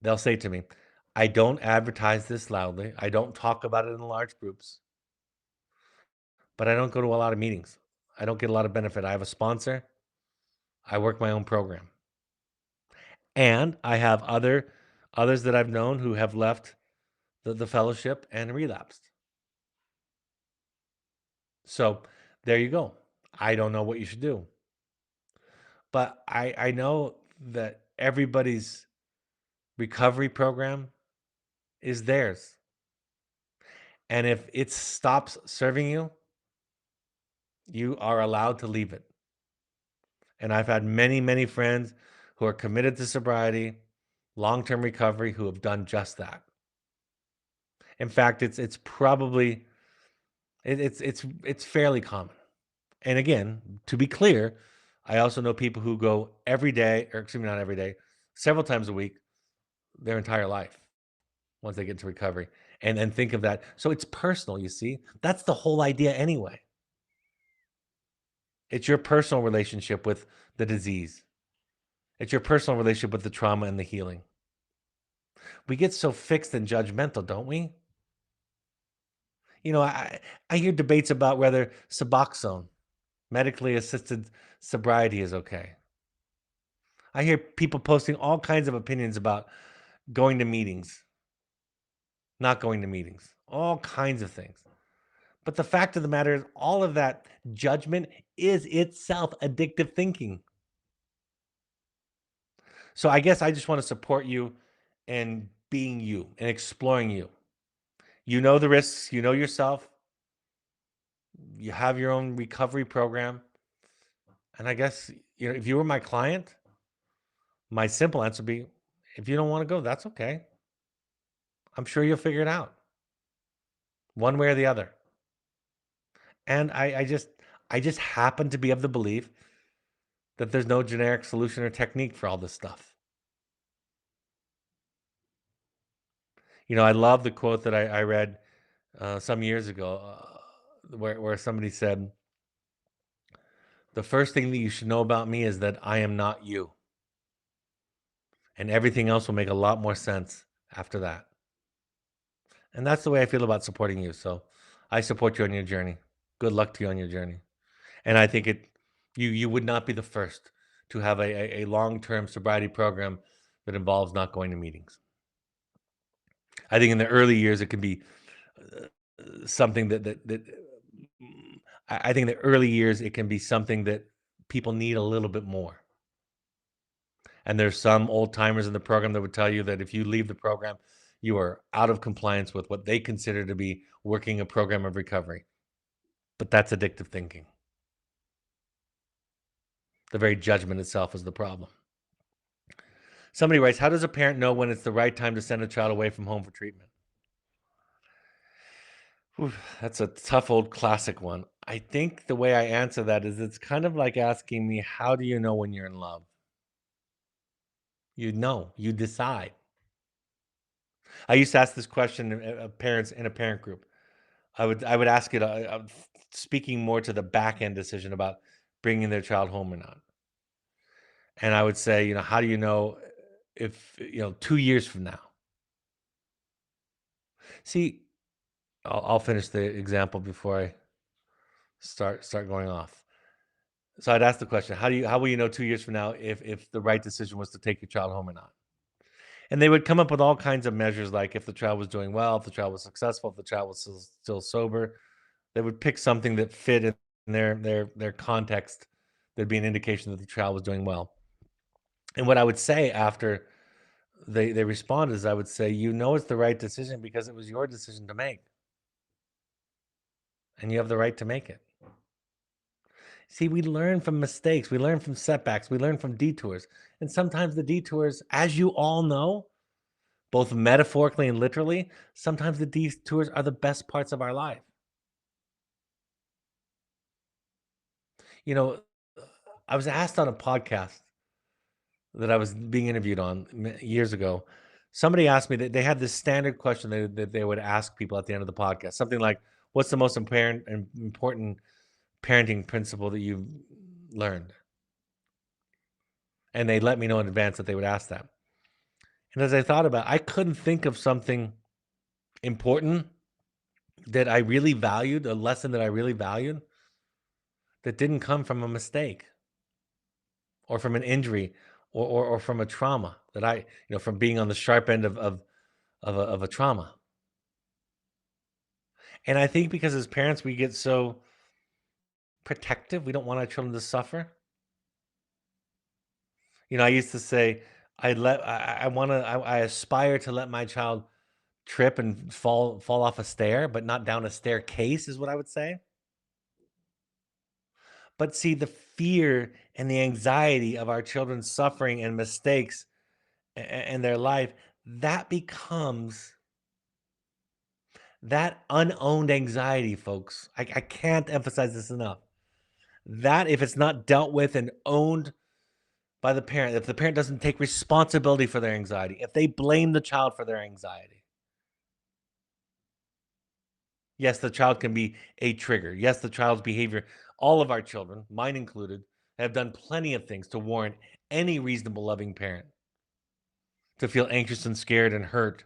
Speaker 1: they'll say to me, I don't advertise this loudly. I don't talk about it in large groups, but I don't go to a lot of meetings. I don't get a lot of benefit. I have a sponsor. I work my own program. And I have others that I've known who have left the fellowship and relapsed. So there you go. I don't know what you should do. But I know that everybody's recovery program is theirs. And if it stops serving you, you are allowed to leave it. And I've had many, many friends who are committed to sobriety, long-term recovery, who have done just that. In fact, it's probably it's fairly common. And again, to be clear, I also know people who go every day, or excuse me, not every day, several times a week, their entire life once they get to recovery. And think of that. So it's personal, you see? That's the whole idea anyway. It's your personal relationship with the disease. It's your personal relationship with the trauma and the healing. We get so fixed and judgmental, don't we? I hear debates about whether Suboxone, medically assisted sobriety, is okay. I hear people posting all kinds of opinions about going to meetings, not going to meetings, all kinds of things. But the fact of the matter is, all of that judgment is itself addictive thinking. So I guess I just want to support you in being you and exploring you. You know the risks, you know yourself, you have your own recovery program. And I guess, if you were my client, my simple answer would be, if you don't want to go, that's okay. I'm sure you'll figure it out one way or the other. And I just happen to be of the belief that there's no generic solution or technique for all this stuff. I love the quote that I read some years ago, where somebody said, the first thing that you should know about me is that I am not you. And everything else will make a lot more sense after that. And that's the way I feel about supporting you. So I support you on your journey. Good luck to you on your journey. And I think you would not be the first to have a long-term sobriety program that involves not going to meetings. I think in the early years it can be something that I think in the early years it can be something that people need a little bit more. And there's some old timers in the program that would tell you that if you leave the program, you are out of compliance with what they consider to be working a program of recovery. But that's addictive thinking. The very judgment itself is the problem. Somebody writes, how does a parent know when it's the right time to send a child away from home for treatment? Whew, that's a tough old classic one. I think the way I answer that is it's kind of like asking me, how do you know when you're in love? You know, you decide. I used to ask this question of parents in a parent group. I would ask it speaking more to the back end decision about bringing their child home or not. And I would say, how do you know if 2 years from now? See, I'll finish the example before I start going off. So I'd ask the question, how will you know 2 years from now if the right decision was to take your child home or not? And they would come up with all kinds of measures, like if the child was doing well, if the child was successful, if the child was still sober. They would pick something that fit in their context. There'd be an indication that the child was doing well. And what I would say after they responded is I would say, it's the right decision because it was your decision to make, and you have the right to make it. See, we learn from mistakes, we learn from setbacks, we learn from detours. And sometimes the detours, as you all know, both metaphorically and literally, sometimes the detours are the best parts of our life. You know, I was asked on a podcast that I was being interviewed on years ago. Somebody asked me that they had this standard question that they would ask people at the end of the podcast, something like, "What's the most important parenting principle that you've learned?" And they let me know in advance that they would ask that. And as I thought about it, I couldn't think of something important that I really valued, a lesson that I really valued, that didn't come from a mistake or from an injury or from a trauma that from being on the sharp end of a trauma. And I think because as parents, we get so protective, we don't want our children to suffer. I used to say, I want to, I aspire to let my child trip and fall off a stair, but not down a staircase, is what I would say. But see, the fear and the anxiety of our children suffering and mistakes and their life, that becomes that unowned anxiety, folks. I can't emphasize this enough. That if it's not dealt with and owned by the parent, if the parent doesn't take responsibility for their anxiety, if they blame the child for their anxiety, yes, the child can be a trigger. Yes, the child's behavior, all of our children, mine included, have done plenty of things to warrant any reasonable, loving parent to feel anxious and scared and hurt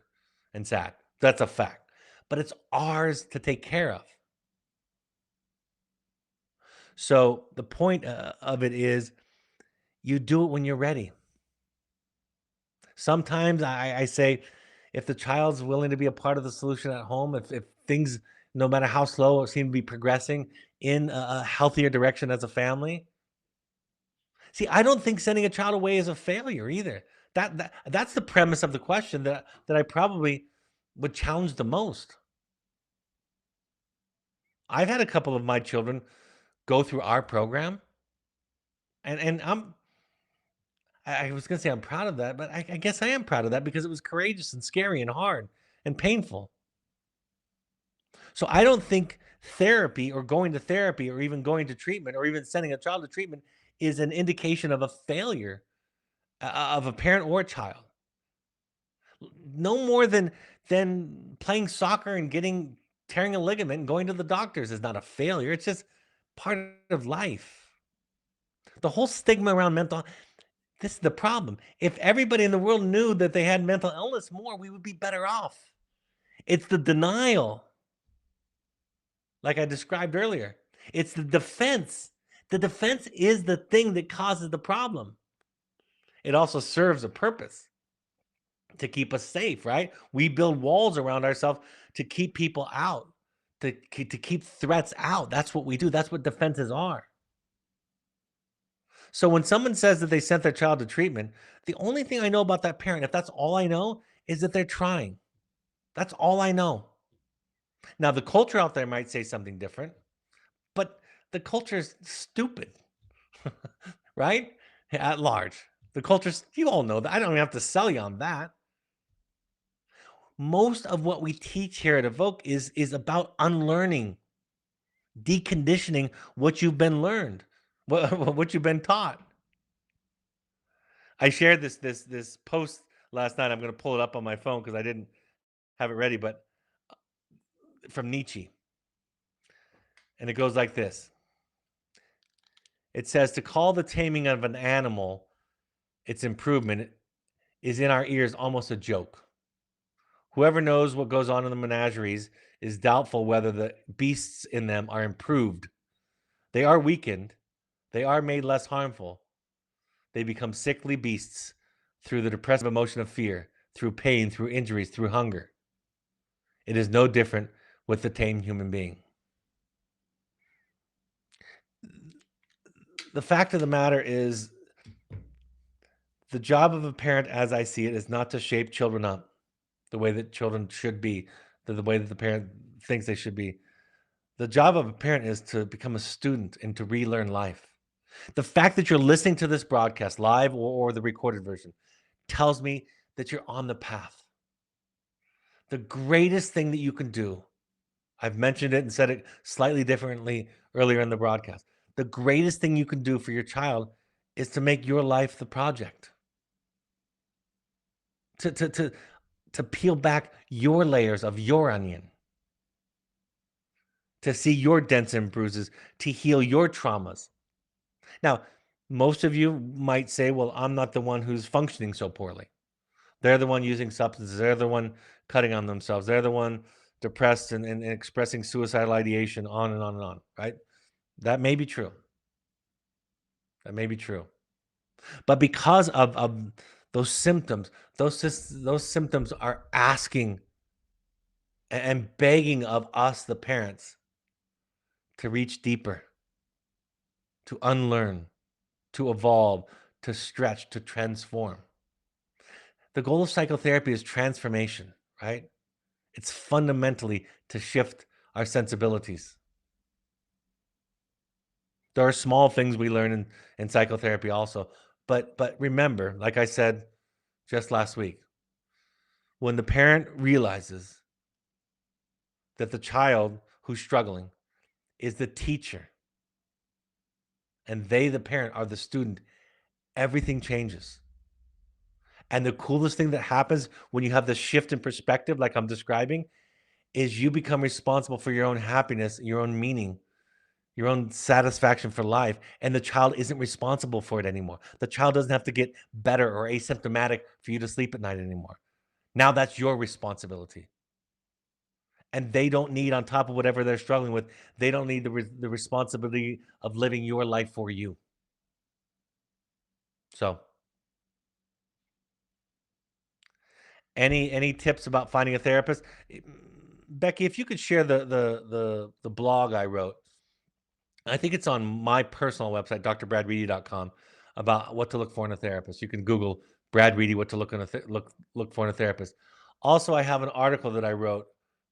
Speaker 1: and sad. That's a fact. But it's ours to take care of. So the point of it is you do it when you're ready. Sometimes I say, if the child's willing to be a part of the solution at home, if things, no matter how slow, seem to be progressing in a healthier direction as a family. See, I don't think sending a child away is a failure either. That's the premise of the question that I probably would challenge the most. I've had a couple of my children go through our program, and I was gonna say I'm proud of that, but I guess I am proud of that because it was courageous and scary and hard and painful. So I don't think therapy or going to therapy or even going to treatment or even sending a child to treatment is an indication of a failure of a parent or a child. No more than playing soccer and tearing a ligament and going to the doctors is not a failure. It's just part of life. The whole stigma around this is the problem. If everybody in the world knew that they had mental illness more, we would be better off. It's the denial, like I described earlier. It's the defense. The defense is the thing that causes the problem. It also serves a purpose to keep us safe, right? We build walls around ourselves to keep people out, to keep threats out. That's what we do. That's what defenses are. So when someone says that they sent their child to treatment, the only thing I know about that parent, if that's all I know, is that they're trying. That's all I know. Now, the culture out there might say something different, but the culture is stupid, right? At large. The cultures, you all know that. I don't even have to sell you on that. Most of what we teach here at Evoke is about unlearning, deconditioning what you've been learned, what you've been taught. I shared this post last night. I'm going to pull it up on my phone because I didn't have it ready, but from Nietzsche. And it goes like this. It says, to call the taming of an animal its improvement is in our ears almost a joke. Whoever knows what goes on in the menageries is doubtful whether the beasts in them are improved. They are weakened. They are made less harmful. They become sickly beasts through the depressive emotion of fear, through pain, through injuries, through hunger. It is no different with the tame human being. The fact of the matter is, the job of a parent, as I see it, is not to shape children up the way that children should be, the way that the parent thinks they should be. The job of a parent is to become a student and to relearn life. The fact that you're listening to this broadcast, live or the recorded version, tells me that you're on the path. The greatest thing that you can do, I've mentioned it and said it slightly differently earlier in the broadcast. The greatest thing you can do for your child is to make your life the project. To peel back your layers of your onion, to see your dents and bruises, to heal your traumas. Now, most of you might say, well, I'm not the one who's functioning so poorly. They're the one using substances. They're the one cutting on themselves. They're the one depressed and expressing suicidal ideation, on and on and on, right? That may be true. That may be true. But because of those symptoms, those symptoms are asking and begging of us, the parents, to reach deeper, to unlearn, to evolve, to stretch, to transform. The goal of psychotherapy is transformation, right? It's fundamentally to shift our sensibilities. There are small things we learn in psychotherapy also. But remember, like I said just last week, when the parent realizes that the child who's struggling is the teacher and they, the parent, are the student, everything changes. And the coolest thing that happens when you have this shift in perspective, like I'm describing, is you become responsible for your own happiness, your own meaning, your own satisfaction for life. And the child isn't responsible for it anymore. The child doesn't have to get better or asymptomatic for you to sleep at night anymore. Now that's your responsibility. And they don't need, on top of whatever they're struggling with, they don't need the responsibility of living your life for you. So, any tips about finding a therapist? Becky, if you could share the blog I wrote. I think it's on my personal website, drbradreedy.com, about what to look for in a therapist. You can Google Brad Reedy, what to look for in a therapist. Also, I have an article that I wrote,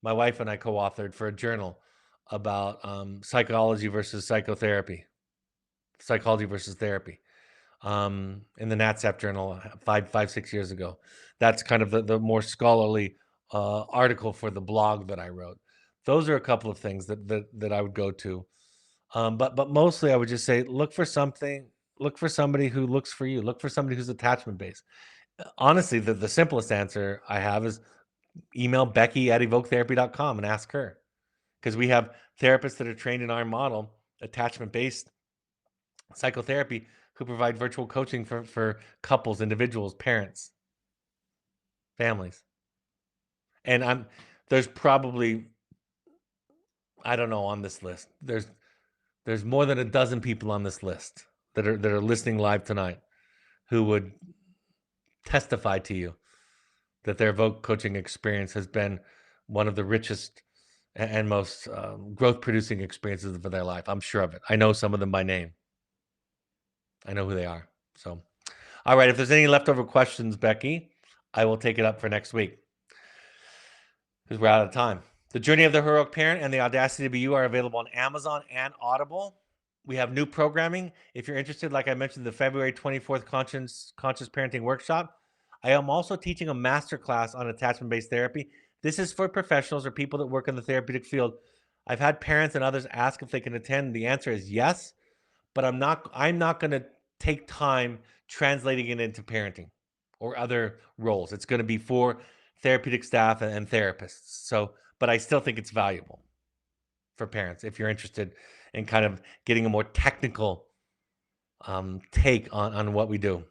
Speaker 1: my wife and I co-authored for a journal about psychology versus psychotherapy, psychology versus therapy, in the NatSap journal 6 years ago. That's kind of the more scholarly article for the blog that I wrote. Those are a couple of things that I would go to. But mostly I would just say, look for somebody who looks for you. Look for somebody who's attachment based. Honestly, the simplest answer I have is email Becky@evoketherapy.com and ask her. Because we have therapists that are trained in our model, attachment based psychotherapy, who provide virtual coaching for couples, individuals, parents, families. And there's probably, I don't know, on this list, there's more than a dozen people on this list that are listening live tonight who would testify to you that their Evoke coaching experience has been one of the richest and most growth producing experiences of their life. I'm sure of it. I know some of them by name. I know who they are. So, all right. If there's any leftover questions, Becky, I will take it up for next week because we're out of time. The Journey of the Heroic Parent and The Audacity to Be You are available on Amazon and Audible. We have new programming. If you're interested, like I mentioned, the February 24th conscious parenting workshop. I am also teaching a master class on attachment-based therapy. This is for professionals or people that work in the therapeutic field. I've had parents and others ask if they can attend. The answer is yes, but I'm not going to take time translating it into parenting or other roles. It's going to be for therapeutic staff and therapists. So, but I still think it's valuable for parents if you're interested in kind of getting a more technical take on what we do.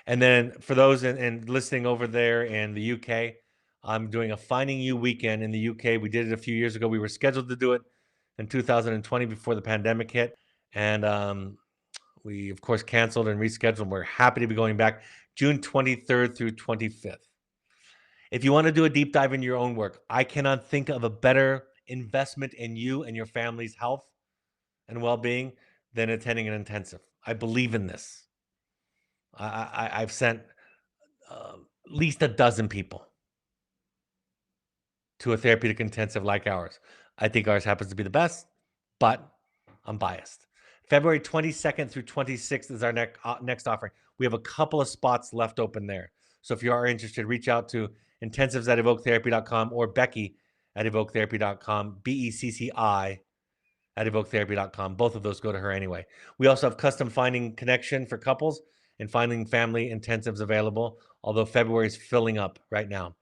Speaker 1: And then for those in listening over there in the UK, I'm doing a Finding You weekend in the UK. We did it a few years ago. We were scheduled to do it in 2020 before the pandemic hit. And we, of course, canceled and rescheduled. We're happy to be going back June 23rd through 25th. If you want to do a deep dive into your own work, I cannot think of a better investment in you and your family's health and well-being than attending an intensive. I believe in this. I've sent at least a dozen people to a therapeutic intensive like ours. I think ours happens to be the best, but I'm biased. February 22nd through 26th is our next offering. We have a couple of spots left open there. So if you are interested, reach out to intensives@evoketherapy.com or Becky@evoketherapy.com, BECCI at evoketherapy.com. Both of those go to her anyway. We also have custom finding connection for couples and finding family intensives available, although February is filling up right now.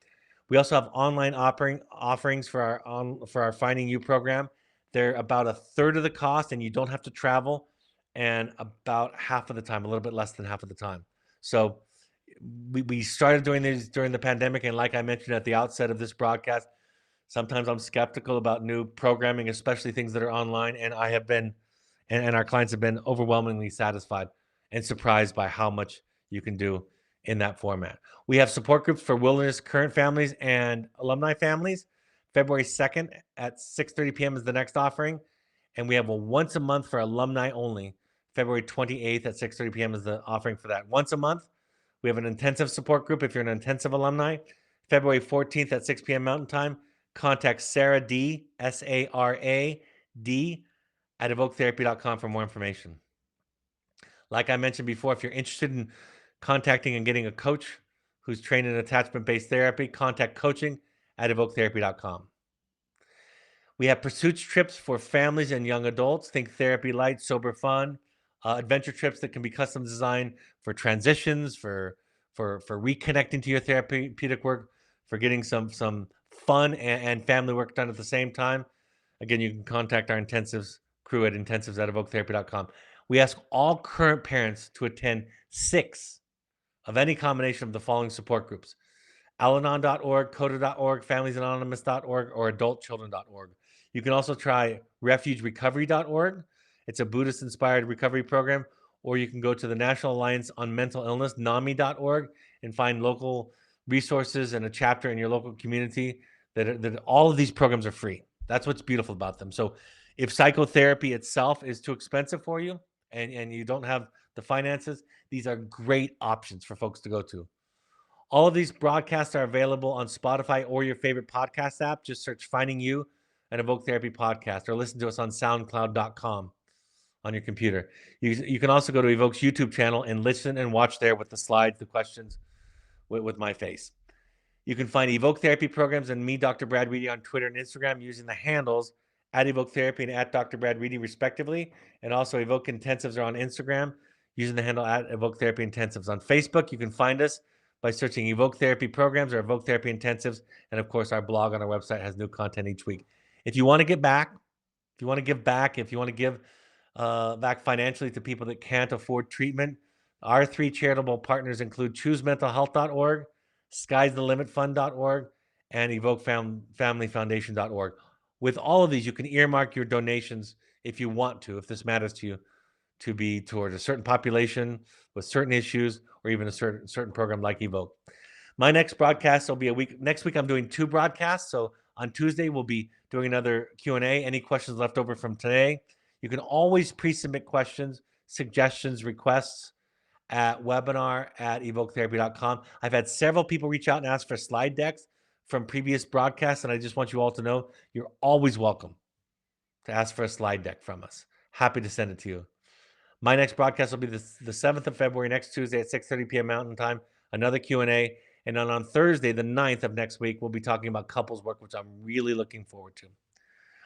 Speaker 1: We also have online offerings for our Finding You program. They're about a third of the cost, and you don't have to travel, and about half of the time, a little bit less than half of the time. So we started doing these during the pandemic, and like I mentioned at the outset of this broadcast, sometimes I'm skeptical about new programming, especially things that are online, and I have been, and our clients have been overwhelmingly satisfied and surprised by how much you can do in that format. We have support groups for wilderness current families and alumni families. February 2nd at 6:30 p.m. is the next offering, and we have a once a month for alumni only. February 28th at 6:30 p.m. is the offering for that. Once a month, we have an intensive support group if you're an intensive alumni. February 14th at 6 p.m. Mountain Time. Contact Sarah D, SARAD, at evoketherapy.com for more information. Like I mentioned before, if you're interested in contacting and getting a coach who's trained in attachment-based therapy, contact coaching at evoketherapy.com. We have pursuits trips for families and young adults. Think therapy light, sober fun, adventure trips that can be custom designed for transitions, for reconnecting to your therapeutic work, for getting some fun and family work done at the same time. Again, you can contact our intensives crew at intensives@evoketherapy.com. We ask all current parents to attend 6 of any combination of the following support groups: Al-Anon.org, CODA.org, FamiliesAnonymous.org, or AdultChildren.org. You can also try RefugeRecovery.org. It's a Buddhist-inspired recovery program. Or you can go to the National Alliance on Mental Illness, NAMI.org, and find local resources and a chapter in your local community that all of these programs are free. That's what's beautiful about them. So if psychotherapy itself is too expensive for you and you don't have the finances, these are great options for folks to go to. All of these broadcasts are available on Spotify or your favorite podcast app. Just search Finding You and Evoke Therapy Podcast, or listen to us on SoundCloud.com on your computer. You can also go to Evoke's YouTube channel and listen and watch there with the slides, the questions with my face. You can find Evoke Therapy programs and me, Dr. Brad Reedy, on Twitter and Instagram using the handles at Evoke Therapy and at Dr. Brad Reedy, respectively. And also Evoke Intensives are on Instagram using the handle at Evoke Therapy Intensives. On Facebook, you can find us by searching Evoke Therapy programs or Evoke Therapy Intensives. And of course, our blog on our website has new content each week. If you want to get back, if you want to give back, if you want to give back financially to people that can't afford treatment, our 3 charitable partners include ChooseMentalHealth.org, Sky'sTheLimitFund.org, and EvokeFamilyFoundation.org. With all of these, you can earmark your donations if you want to, if this matters to you, to be towards a certain population with certain issues, or even a certain program like Evoke. My next broadcast will be a week. Next week, I'm doing 2 broadcasts. So on Tuesday, we'll be doing another Q&A. Any questions left over from today, you can always pre-submit questions, suggestions, requests at webinar@evoketherapy.com. I've had several people reach out and ask for slide decks from previous broadcasts, and I just want you all to know you're always welcome to ask for a slide deck from us. happy to send it to you. My next broadcast will be the 7th of February, next Tuesday at 6:30 p.m. Mountain Time. Another Q&A. And then on Thursday, the 9th of next week, we'll be talking about couples work, which I'm really looking forward to.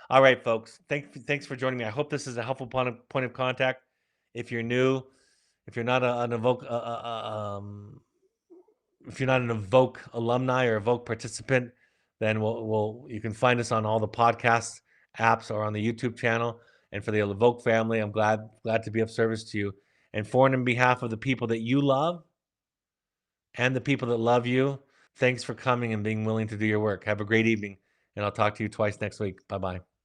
Speaker 1: All right, folks. Thanks for joining me. I hope this is a helpful point of contact. If you're new, if you're not an Evoke, if you're not an Evoke alumni or Evoke participant, then you can find us on all the podcast apps or on the YouTube channel. And for the Evoke family, I'm glad to be of service to you. And for and on behalf of the people that you love and the people that love you, thanks for coming and being willing to do your work. Have a great evening, and I'll talk to you twice next week. Bye-bye.